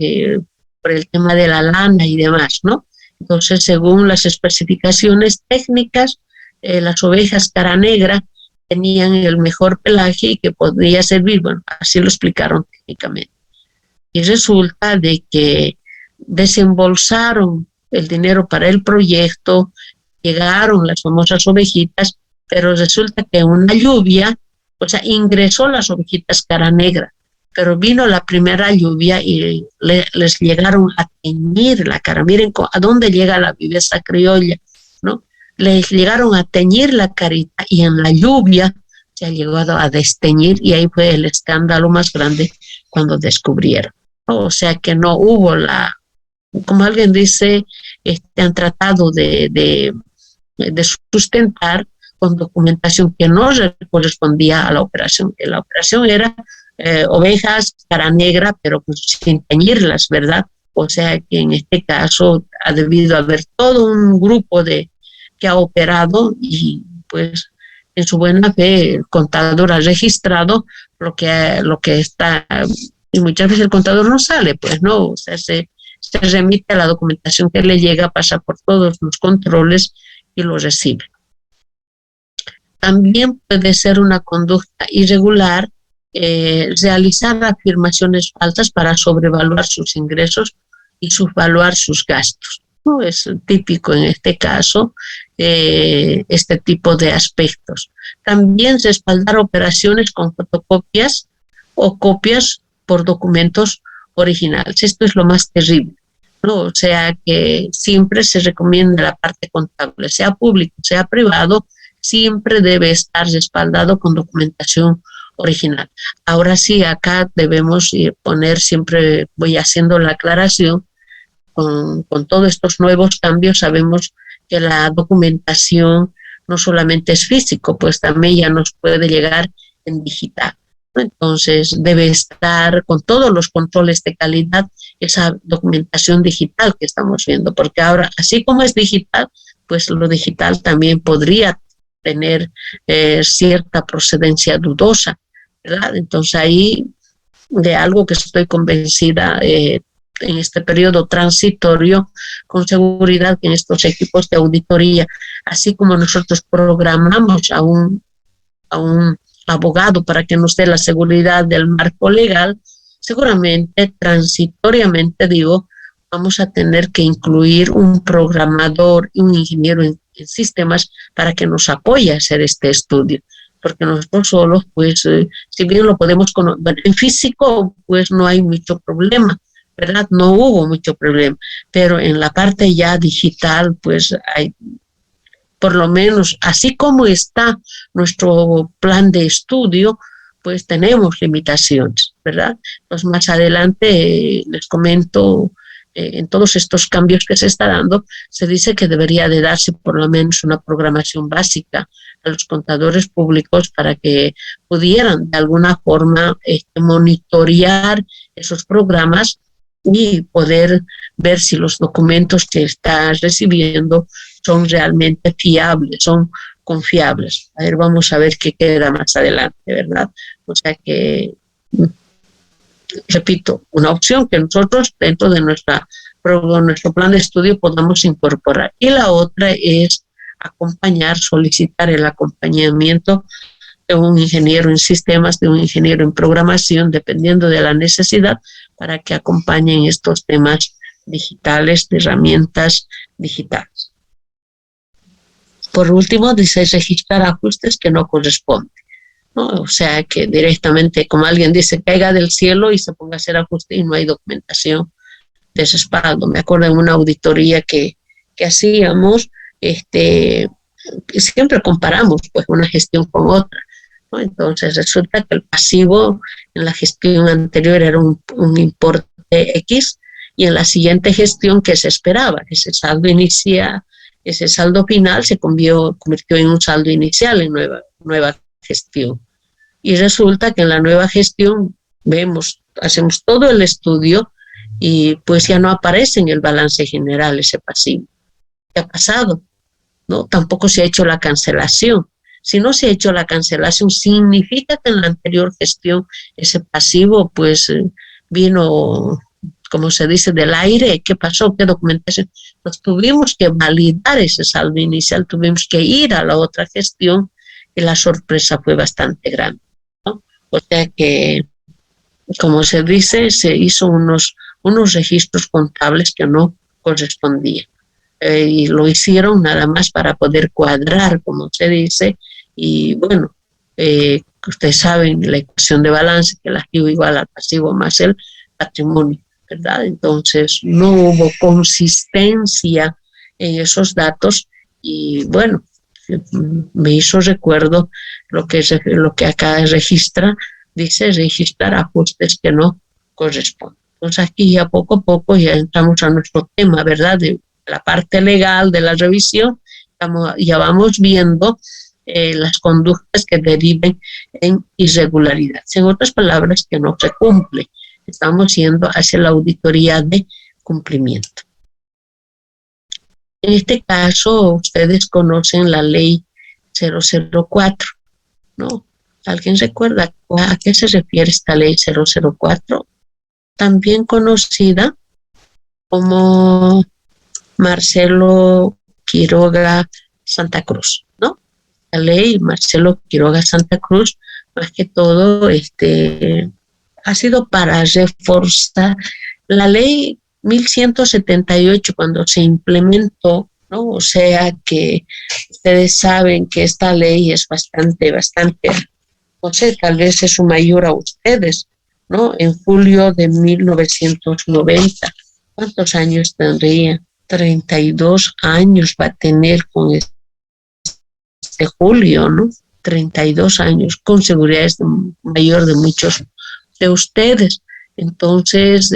por el tema de la lana y demás, ¿no? Entonces, según las especificaciones técnicas, las ovejas cara negra tenían el mejor pelaje y que podría servir, bueno, así lo explicaron técnicamente. Y resulta de que desembolsaron el dinero para el proyecto, llegaron las famosas ovejitas, pero resulta que una lluvia, o sea, ingresó las ovejitas cara negra, pero vino la primera lluvia y les llegaron a teñir la cara. Miren a dónde llega la viveza criolla, ¿no? Les llegaron a teñir la carita y en la lluvia se ha llegado a desteñir y ahí fue el escándalo más grande cuando descubrieron. O sea que no hubo como alguien dice, han tratado de sustentar con documentación que no correspondía a la operación. La operación era ovejas cara negra, pero pues sin teñirlas, ¿verdad? O sea que en este caso ha debido haber todo un grupo que ha operado y pues en su buena fe el contador ha registrado lo que está, y muchas veces el contador no sale, pues no, o sea, se remite a la documentación que le llega, pasa por todos los controles y lo recibe. También puede ser una conducta irregular realizar afirmaciones falsas para sobrevaluar sus ingresos y subvaluar sus gastos. ¿No? Es típico en este caso este tipo de aspectos. También respaldar operaciones con fotocopias o copias por documentos originales. Esto es lo más terrible, ¿no? O sea que siempre se recomienda la parte contable, sea público, sea privado, siempre debe estar respaldado con documentación original. Ahora sí, acá debemos poner, siempre voy haciendo la aclaración, con todos estos nuevos cambios sabemos que la documentación no solamente es físico, pues también ya nos puede llegar en digital. Entonces debe estar con todos los controles de calidad esa documentación digital que estamos viendo, porque ahora, así como es digital, pues lo digital también podría tener cierta procedencia dudosa, ¿verdad? Entonces ahí de algo que estoy convencida en este periodo transitorio, con seguridad que en estos equipos de auditoría, así como nosotros programamos a un abogado para que nos dé la seguridad del marco legal, seguramente transitoriamente vamos a tener que incluir un programador y un ingeniero en sistemas para que nos apoye a hacer este estudio, porque nosotros solos, pues, si bien lo podemos conocer, en físico, pues no hay mucho problema, ¿verdad? No hubo mucho problema, pero en la parte ya digital, pues hay, por lo menos, así como está nuestro plan de estudio, pues tenemos limitaciones, ¿verdad? Entonces, más adelante les comento, en todos estos cambios que se está dando, se dice que debería de darse por lo menos una programación básica a los contadores públicos para que pudieran de alguna forma monitorear esos programas y poder ver si los documentos que estás recibiendo son realmente fiables, son confiables. A ver, vamos a ver qué queda más adelante, ¿verdad? O sea que, repito, una opción que nosotros dentro de nuestro plan de estudio podamos incorporar. Y la otra es acompañar, solicitar el acompañamiento de un ingeniero en sistemas, de un ingeniero en programación, dependiendo de la necesidad, para que acompañen estos temas digitales, de herramientas digitales. Por último, dice registrar ajustes que no corresponden, ¿no? O sea, que directamente, como alguien dice, caiga del cielo y se ponga a hacer ajuste y no hay documentación de respaldo. Me acuerdo en una auditoría que hacíamos, siempre comparamos pues una gestión con otra, ¿no? Entonces resulta que el pasivo en la gestión anterior era un importe X y en la siguiente gestión que se esperaba, ese saldo inicial, ese saldo final se convirtió en un saldo inicial en nueva gestión. Y resulta que en la nueva gestión hacemos todo el estudio y pues ya no aparece en el balance general ese pasivo. ¿Qué ha pasado? ¿No? Tampoco se ha hecho la cancelación. Si no se ha hecho la cancelación, significa que en la anterior gestión ese pasivo pues vino, como se dice, del aire. ¿Qué pasó? ¿Qué documentación? Pues tuvimos que validar ese saldo inicial, tuvimos que ir a la otra gestión y la sorpresa fue bastante grande, ¿no? O sea que, como se dice, se hizo unos registros contables que no correspondían. Y lo hicieron nada más para poder cuadrar, como se dice, y bueno, ustedes saben la ecuación de balance, que el activo igual al pasivo más el patrimonio, ¿verdad? Entonces no hubo consistencia en esos datos y bueno, me hizo recuerdo lo que acá registra, dice registrar ajustes que no corresponden. Entonces aquí ya poco a poco ya entramos a nuestro tema, ¿verdad? De la parte legal de la revisión, ya vamos viendo las conductas que deriven en irregularidades. En otras palabras, que no se cumple. Estamos yendo hacia la auditoría de cumplimiento. En este caso, ustedes conocen la ley 004, ¿no? ¿Alguien recuerda a qué se refiere esta ley 004? También conocida como Marcelo Quiroga Santa Cruz, ¿no? La ley Marcelo Quiroga Santa Cruz, más que todo, ha sido para reforzar la ley 1178 cuando se implementó, ¿no? O sea que ustedes saben que esta ley es bastante, no sé, tal vez es su mayor a ustedes, ¿no? En julio de 1990. ¿Cuántos años tendría? 32 años va a tener con este julio, ¿no? 32 años, con seguridad es mayor de muchos de ustedes. Entonces,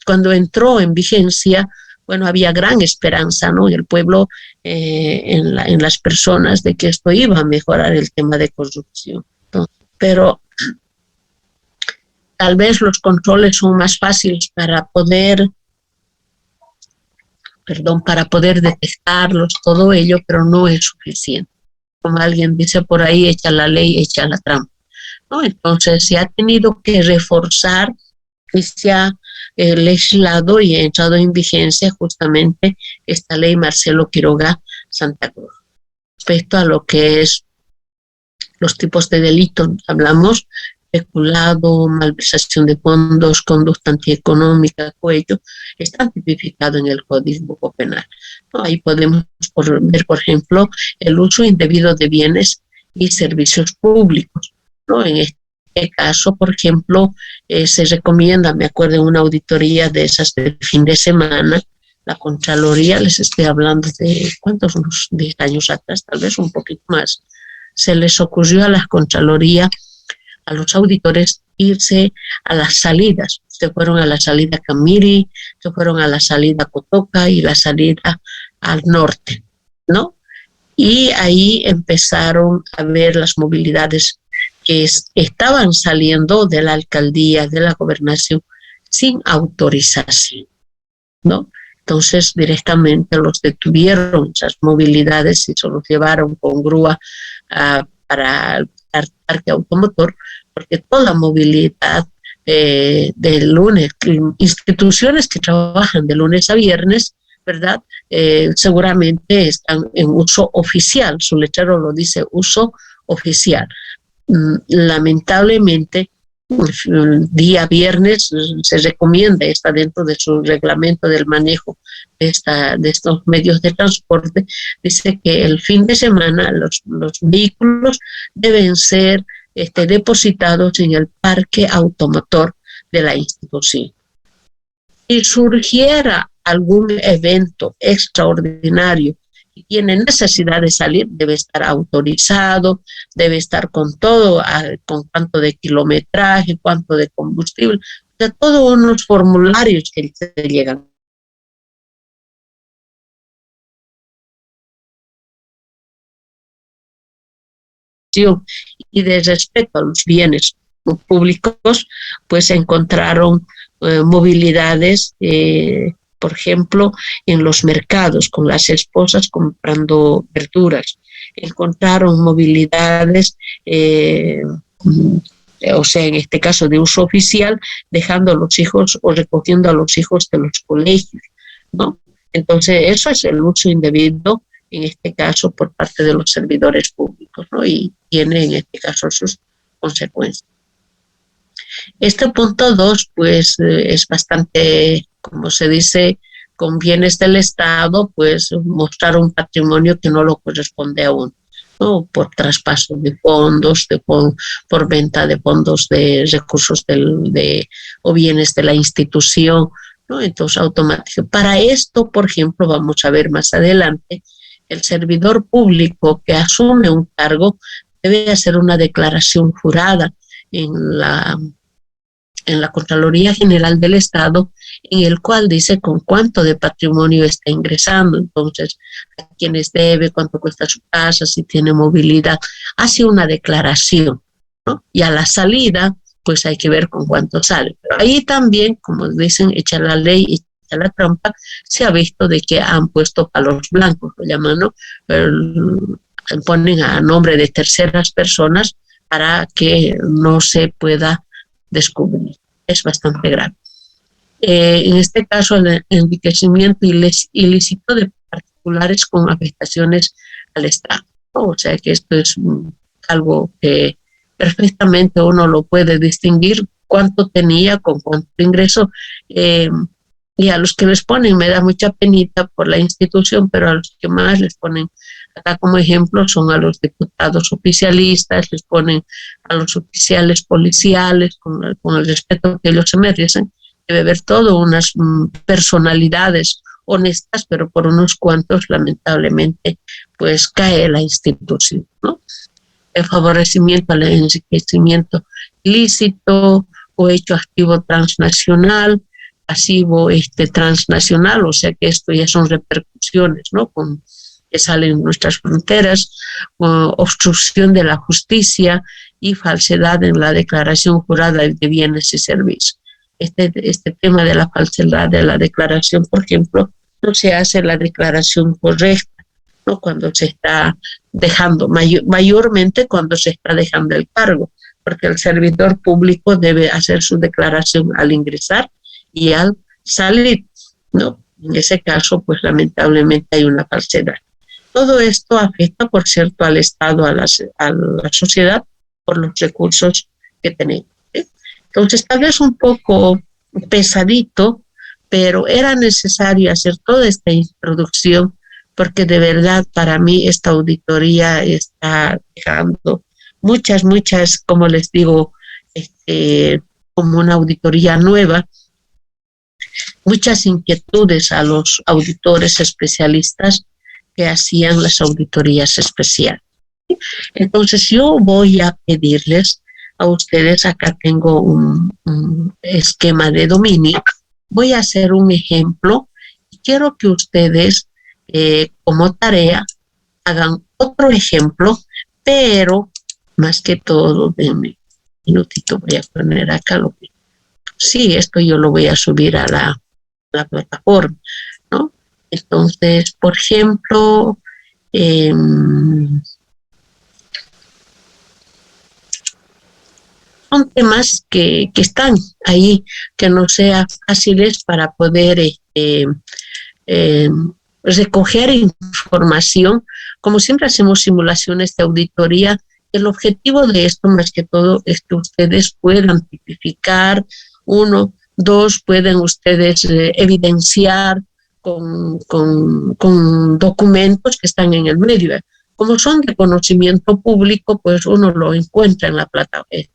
cuando entró en vigencia, bueno, había gran esperanza, ¿no? El pueblo, en las personas, de que esto iba a mejorar el tema de corrupción. Entonces, pero tal vez los controles son más fáciles para poder detectarlos, todo ello, pero no es suficiente. Como alguien dice por ahí, echa la ley, echa la trampa, ¿no? Entonces se ha tenido que reforzar y se ha legislado y ha entrado en vigencia justamente esta ley Marcelo Quiroga Santa Cruz. Respecto a lo que es los tipos de delito, hablamos peculado, malversación de fondos, conducta antieconómica, cohecho, están tipificados en el Código Penal, ¿no? Ahí podemos ver, por ejemplo, el uso indebido de bienes y servicios públicos, ¿no? En este caso, por ejemplo, se recomienda, me acuerdo en una auditoría de esas de fin de semana, la Contraloría, les estoy hablando de, ¿cuántos? Unos 10 años atrás, tal vez un poquito más, se les ocurrió a la Contraloría, a los auditores, irse a las salidas. Se fueron a la salida Camiri, se fueron a la salida Cotoca y la salida al norte, ¿no? Y ahí empezaron a ver las movilidades que estaban saliendo de la alcaldía, de la gobernación, sin autorización, ¿no? Entonces directamente los detuvieron esas movilidades y se los llevaron con grúa para el parque automotor, porque toda movilidad de lunes, instituciones que trabajan de lunes a viernes, ¿verdad? Seguramente están en uso oficial, su letrero lo dice, uso oficial. Lamentablemente, el día viernes se recomienda, está dentro de su reglamento del manejo de estos medios de transporte, dice que el fin de semana los vehículos deben ser depositados en el parque automotor de la institución. Si surgiera algún evento extraordinario y tiene necesidad de salir, debe estar autorizado, debe estar con todo, con cuánto de kilometraje, cuánto de combustible, o sea, todos unos formularios que se llegan. Y de respeto a los bienes públicos, pues encontraron movilidades, por ejemplo, en los mercados, con las esposas comprando verduras. Encontraron movilidades, o sea, en este caso de uso oficial, dejando a los hijos o recogiendo a los hijos de los colegios, ¿no? Entonces, eso es el uso indebido, en este caso, por parte de los servidores públicos, ¿no? Y tiene, en este caso, sus consecuencias. Este punto 2, pues, es bastante, como se dice, con bienes del Estado, pues, mostrar un patrimonio que no lo corresponde a uno. ¿no? Por traspaso de fondos, por venta de fondos de recursos o bienes de la institución, ¿no? Entonces, automático. Para esto, por ejemplo, vamos a ver más adelante, el servidor público que asume un cargo debe hacer una declaración jurada en la Contraloría General del Estado, en el cual dice con cuánto de patrimonio está ingresando, entonces, a quiénes debe, cuánto cuesta su casa, si tiene movilidad, hace una declaración, ¿no? Y a la salida, pues hay que ver con cuánto sale. Pero ahí también, como dicen, echa la ley, echa la trampa, se ha visto de que han puesto palos blancos, lo llaman, ¿no? Ponen a nombre de terceras personas para que no se pueda descubrir. Es bastante grave. En este caso, el enriquecimiento ilícito de particulares con afectaciones al Estado, ¿no? O sea que esto es algo que perfectamente uno lo puede distinguir, cuánto tenía, con cuánto ingreso, y a los que les ponen, me da mucha penita por la institución, pero a los que más les ponen acá como ejemplo son a los diputados oficialistas, les ponen a los oficiales policiales, con el respeto que ellos se merecen. Debe haber todo unas personalidades honestas, pero por unos cuantos, lamentablemente, pues cae la institución, ¿no? El favorecimiento al enriquecimiento ilícito o hecho activo transnacional, pasivo transnacional, o sea que esto ya son repercusiones, ¿no? Que salen en nuestras fronteras, obstrucción de la justicia y falsedad en la declaración jurada de bienes y servicios. Este tema de la falsedad de la declaración, por ejemplo, no se hace la declaración correcta, ¿no? Cuando se está dejando, mayormente cuando se está dejando el cargo, porque el servidor público debe hacer su declaración al ingresar y al salir, ¿no? En ese caso, pues lamentablemente hay una falsedad. Todo esto afecta, por cierto, al Estado, a la sociedad, por los recursos que tenemos, ¿sí? Entonces, tal vez un poco pesadito, pero era necesario hacer toda esta introducción, porque de verdad para mí esta auditoría está dejando muchas, como les digo, como una auditoría nueva, muchas inquietudes a los auditores especialistas que hacían las auditorías especiales. Entonces yo voy a pedirles a ustedes, acá tengo un esquema de dominio, voy a hacer un ejemplo y quiero que ustedes como tarea hagan otro ejemplo, pero más que todo, denme un minutito, voy a poner acá lo que... Sí, esto yo lo voy a subir a la plataforma, ¿no? Entonces, por ejemplo, son temas que están ahí, que no sean fáciles para poder recoger información. Como siempre hacemos simulaciones de auditoría, el objetivo de esto más que todo es que ustedes puedan tipificar, 1, 2, pueden ustedes evidenciar con documentos que están en el medio. Como son de conocimiento público, pues uno lo encuentra en la plataforma,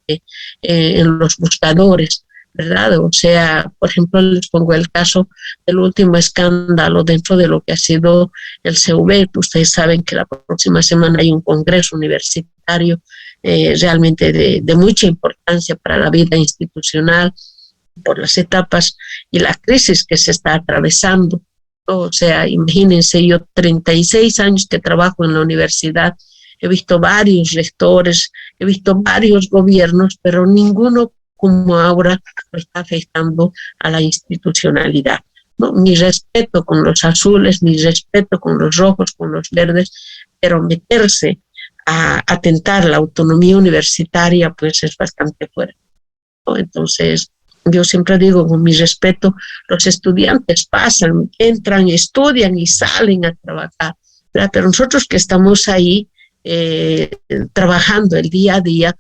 en los buscadores, ¿verdad? O sea, por ejemplo, les pongo el caso del último escándalo dentro de lo que ha sido el CV. Ustedes saben que la próxima semana hay un congreso universitario realmente de mucha importancia para la vida institucional, por las etapas y la crisis que se está atravesando. O sea, imagínense, yo 36 años que trabajo en la universidad, he visto varios rectores, he visto varios gobiernos, pero ninguno como ahora está afectando a la institucionalidad, ¿no? Mi respeto con los azules, mi respeto con los rojos, con los verdes, pero meterse a atentar la autonomía universitaria, pues es bastante fuerte, ¿no? Entonces, yo siempre digo, con mi respeto, los estudiantes pasan, entran, estudian y salen a trabajar, ¿verdad? Pero nosotros que estamos ahí trabajando el día a día,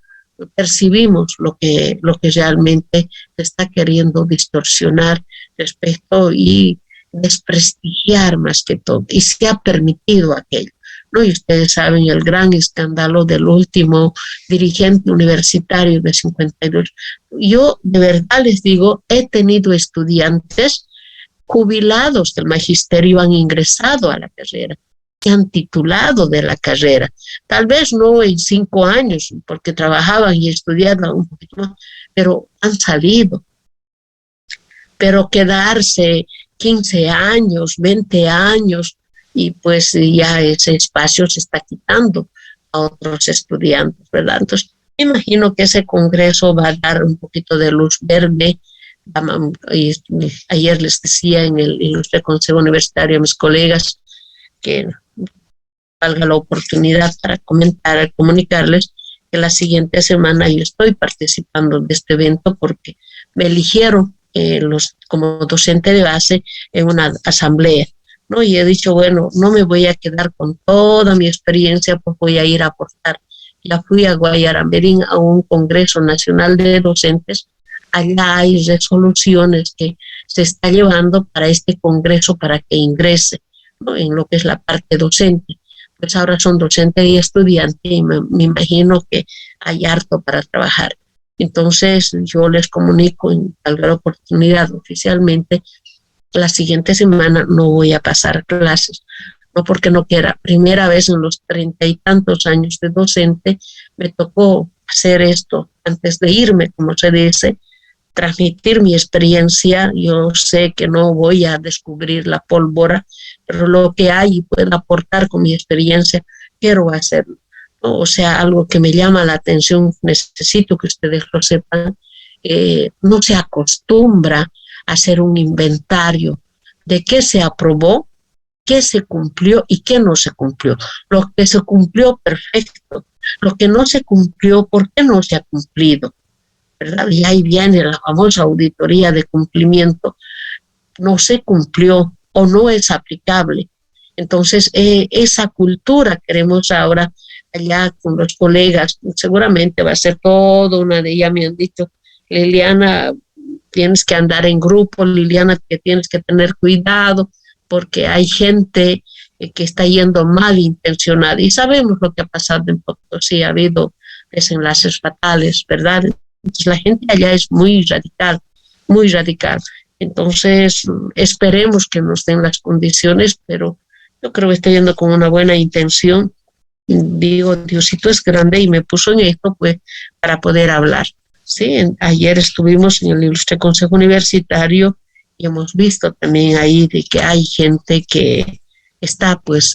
percibimos lo que realmente se está queriendo distorsionar respecto y desprestigiar más que todo, y se ha permitido aquello. ¿no? Y ustedes saben el gran escándalo del último dirigente universitario de 52. Yo de verdad les digo, he tenido estudiantes jubilados del magisterio, han ingresado a la carrera, se han titulado de la carrera, tal vez no en 5 años, porque trabajaban y estudiaban un poquito más, pero han salido. Pero quedarse 15 años, 20 años, y pues ya ese espacio se está quitando a otros estudiantes, ¿verdad? Entonces, me imagino que ese congreso va a dar un poquito de luz verde. Y ayer les decía en el Ilustre Consejo Universitario a mis colegas que valga la oportunidad para comentar, comunicarles que la siguiente semana yo estoy participando de este evento porque me eligieron como docente de base en una asamblea, ¿no? Y he dicho, bueno, no me voy a quedar con toda mi experiencia, pues voy a ir a aportar. Ya fui a Guayaramerín a un Congreso Nacional de Docentes. Allá hay resoluciones que se está llevando para este Congreso para que ingrese, ¿no? En lo que es la parte docente. Pues ahora son docentes y estudiantes y me imagino que hay harto para trabajar. Entonces yo les comunico en tal oportunidad oficialmente, la siguiente semana no voy a pasar clases, no porque no quiera. Primera vez en los 30 y tantos años de docente me tocó hacer esto antes de irme, como se dice, transmitir mi experiencia. Yo sé que no voy a descubrir la pólvora, pero lo que hay y puedo aportar con mi experiencia, quiero hacerlo, ¿no? O sea, algo que me llama la atención, necesito que ustedes lo sepan, no se acostumbra a hacer un inventario de qué se aprobó, qué se cumplió y qué no se cumplió. Lo que se cumplió, perfecto. Lo que no se cumplió, ¿por qué no se ha cumplido? ¿Verdad? Y ahí viene la famosa auditoría de cumplimiento. No se cumplió o no es aplicable. Entonces, esa cultura queremos ahora allá con los colegas. Seguramente va a ser todo una de ellas. Me han dicho, Liliana, tienes que andar en grupo, Liliana, que tienes que tener cuidado porque hay gente que está yendo mal intencionada. Y sabemos lo que ha pasado en Potosí, ha habido desenlaces fatales, ¿verdad? Entonces, la gente allá es muy radical, muy radical. Entonces, esperemos que nos den las condiciones, pero yo creo que estoy yendo con una buena intención. Digo, Diosito es grande y me puso en esto, pues, para poder hablar. Sí, ayer estuvimos en el Ilustre Consejo Universitario y hemos visto también ahí de que hay gente que está, pues,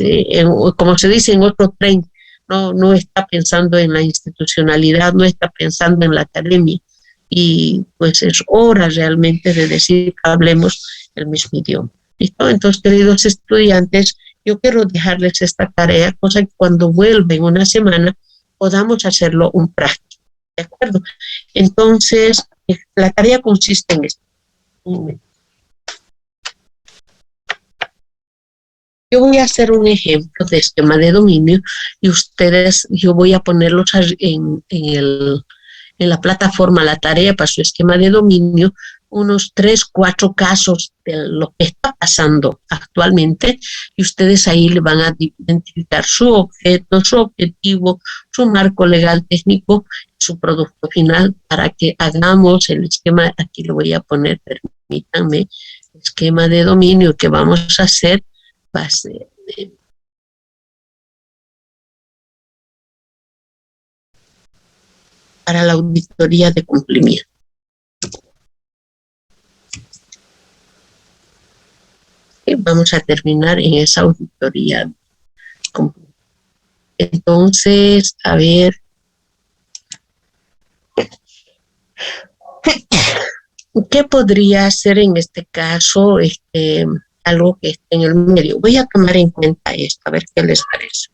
como se dice, en otro tren. No está pensando en la institucionalidad, no está pensando en la academia. Y pues es hora realmente de decir que hablemos el mismo idioma. ¿Listo? Entonces, queridos estudiantes, yo quiero dejarles esta tarea, cosa que cuando vuelva en una semana podamos hacerlo un práctico. ¿De acuerdo? Entonces, la tarea consiste en esto. Yo voy a hacer un ejemplo de esquema de dominio y ustedes, yo voy a ponerlos en la plataforma, la tarea para su esquema de dominio, unos 3, 4 casos de lo que está pasando actualmente y ustedes ahí le van a identificar su objeto, su objetivo, su marco legal técnico, su producto final para que hagamos el esquema. Aquí lo voy a poner, permítanme, esquema de dominio que vamos a hacer va a ser para la auditoría de cumplimiento. Y vamos a terminar en esa auditoría. Entonces, a ver, ¿qué podría hacer en este caso algo que esté en el medio? Voy a tomar en cuenta esto, a ver qué les parece.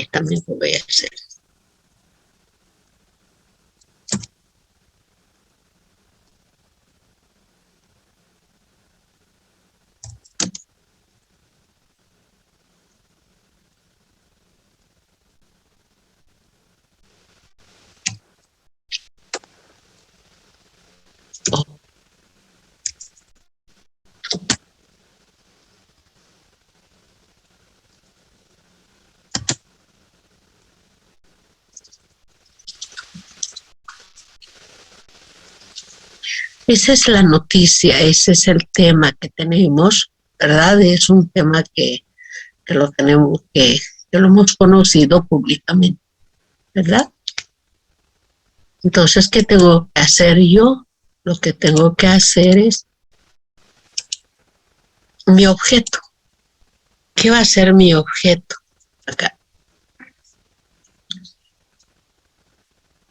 también lo voy a hacer. Oh. Esa es la noticia, ese es el tema que tenemos, ¿verdad? Es un tema que lo tenemos que lo hemos conocido públicamente, ¿verdad? Entonces, ¿qué tengo que hacer yo? Lo que tengo que hacer es mi objeto. ¿Qué va a ser mi objeto? Acá.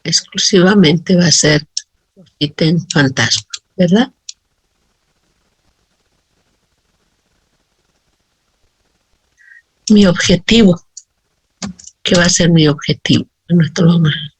Exclusivamente va a ser los ítems fantasma, ¿verdad? Mi objetivo. ¿Qué va a ser mi objetivo? Bueno, esto lo vamos a ver.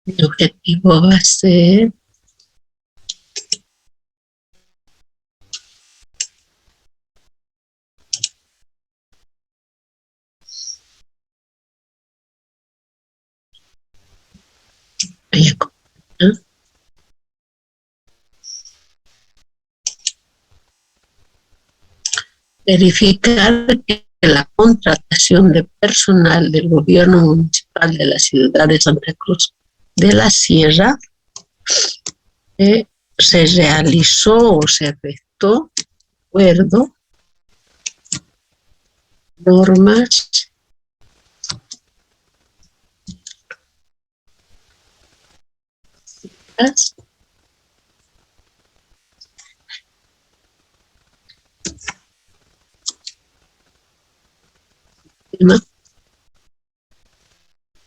Mi objetivo va a ser verificar que la contratación de personal del gobierno municipal de la ciudad de Santa Cruz de la Sierra se realizó o se efectuó de acuerdo normas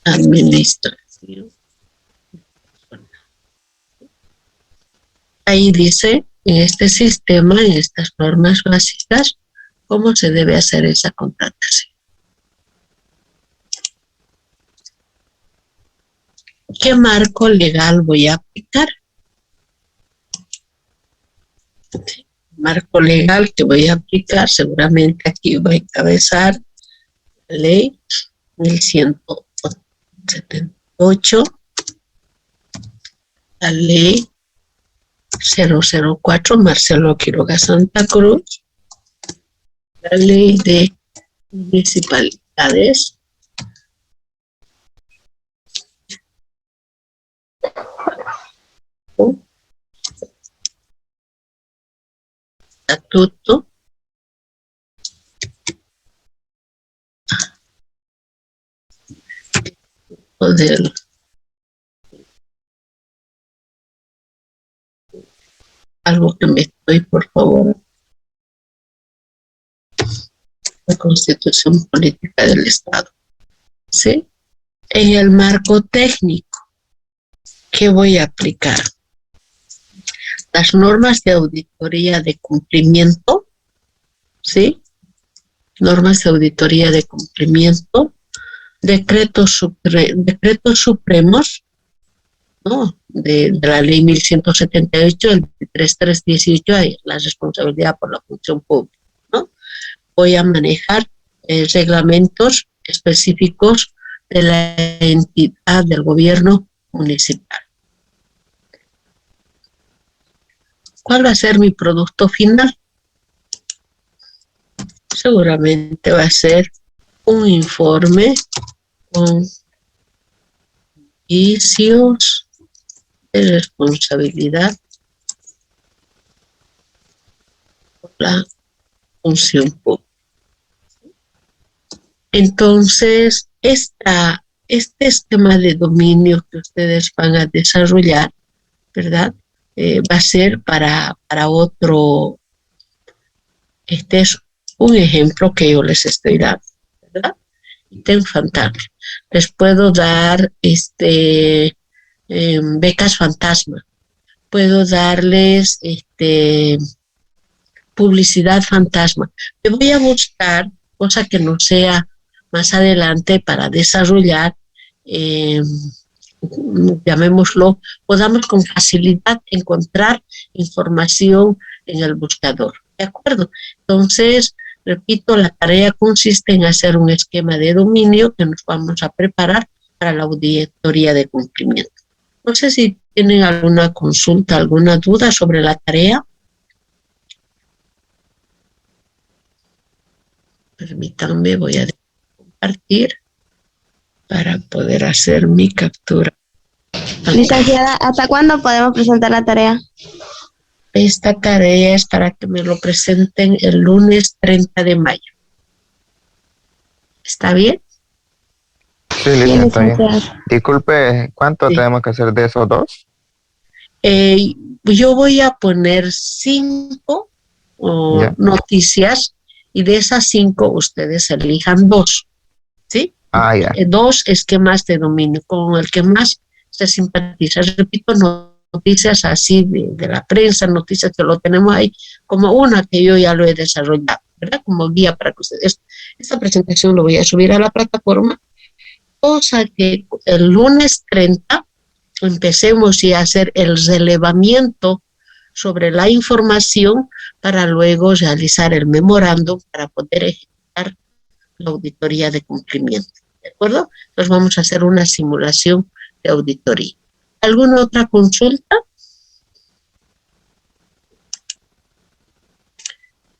administración. Ahí dice, en este sistema, en estas normas básicas, cómo se debe hacer esa contratación. ¿Qué marco legal voy a aplicar? Marco legal que voy a aplicar, seguramente aquí voy a encabezar la ley 1178, la ley 004 Marcelo Quiroga Santa Cruz, la ley de municipalidades, estatuto del algo que me estoy, por favor, la Constitución Política del Estado, ¿sí? En el marco técnico, ¿qué voy a aplicar? Las normas de auditoría de cumplimiento, ¿sí? Normas de auditoría de cumplimiento, decretos supremos, ¿no? De la ley 1178, el 3318, hay la responsabilidad por la función pública, ¿no? Voy a manejar reglamentos específicos de la entidad del gobierno municipal. ¿Cuál va a ser mi producto final? Seguramente va a ser un informe con indicios de responsabilidad por la función pública. Entonces, este esquema de dominio que ustedes van a desarrollar, ¿verdad? Va a ser para otro, un ejemplo que yo les estoy dando, ¿verdad? Ítem fantasma. Les puedo dar becas fantasma. Puedo darles publicidad fantasma. Me voy a buscar cosa que no sea más adelante para desarrollar, llamémoslo, podamos con facilidad encontrar información en el buscador. ¿De acuerdo? Entonces, repito, la tarea consiste en hacer un esquema de dominio que nos vamos a preparar para la auditoría de cumplimiento. No sé si tienen alguna consulta, alguna duda sobre la tarea. Permítanme, voy a compartir para poder hacer mi captura. Licenciada, ¿hasta cuándo podemos presentar la tarea? Esta tarea es para que me lo presenten el lunes 30 de mayo. ¿Está bien? Sí, licenciada. Disculpe, ¿cuánto tenemos que hacer de esos dos? Yo voy a poner 5 noticias y de esas 5 ustedes elijan 2, ¿sí? 2 esquemas de dominio con el que más se simpatiza. Repito, noticias así de la prensa, noticias que lo tenemos ahí, como una que yo ya lo he desarrollado, ¿verdad? Como guía para que ustedes, esta presentación lo voy a subir a la plataforma, cosa que el lunes 30 empecemos ya a hacer el relevamiento sobre la información para luego realizar el memorándum para poder ejecutar la auditoría de cumplimiento. ¿De acuerdo? Entonces vamos a hacer una simulación de auditoría. ¿Alguna otra consulta?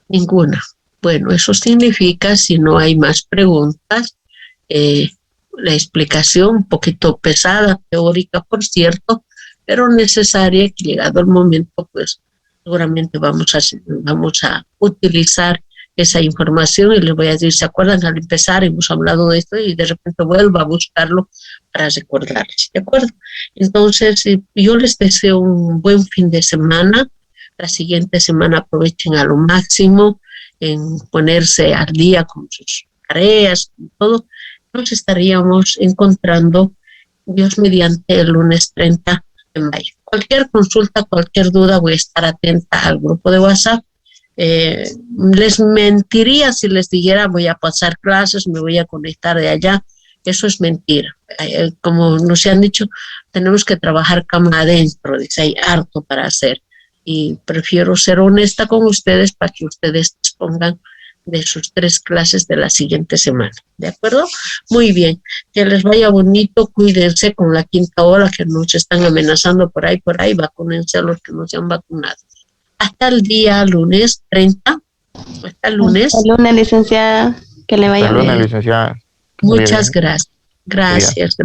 Ninguna. Bueno, eso significa, si no hay más preguntas, la explicación un poquito pesada, teórica, por cierto, pero necesaria, que llegado el momento, pues seguramente vamos a utilizar esa información y les voy a decir, ¿se acuerdan? Al empezar hemos hablado de esto y de repente vuelvo a buscarlo para recordarles, ¿de acuerdo? Entonces, yo les deseo un buen fin de semana. La siguiente semana aprovechen a lo máximo en ponerse al día con sus tareas, con todo. Nos estaríamos encontrando, Dios mediante, el lunes 30 de mayo. Cualquier consulta, cualquier duda, voy a estar atenta al grupo de WhatsApp. Les mentiría si les dijera voy a pasar clases, me voy a conectar de allá. Eso es mentira. Como nos han dicho, tenemos que trabajar cama adentro, dice, hay harto para hacer. Y prefiero ser honesta con ustedes para que ustedes dispongan de sus 3 clases de la siguiente semana. ¿De acuerdo? Muy bien. Que les vaya bonito. Cuídense con la 5ª ola que nos están amenazando por ahí. Vacúnense a los que no se han vacunado. Hasta el día lunes 30. Hasta el lunes. Hasta el lunes, licenciada. Que le vaya bien. Hasta el lunes, licenciada. Muchas gracias. Gracias.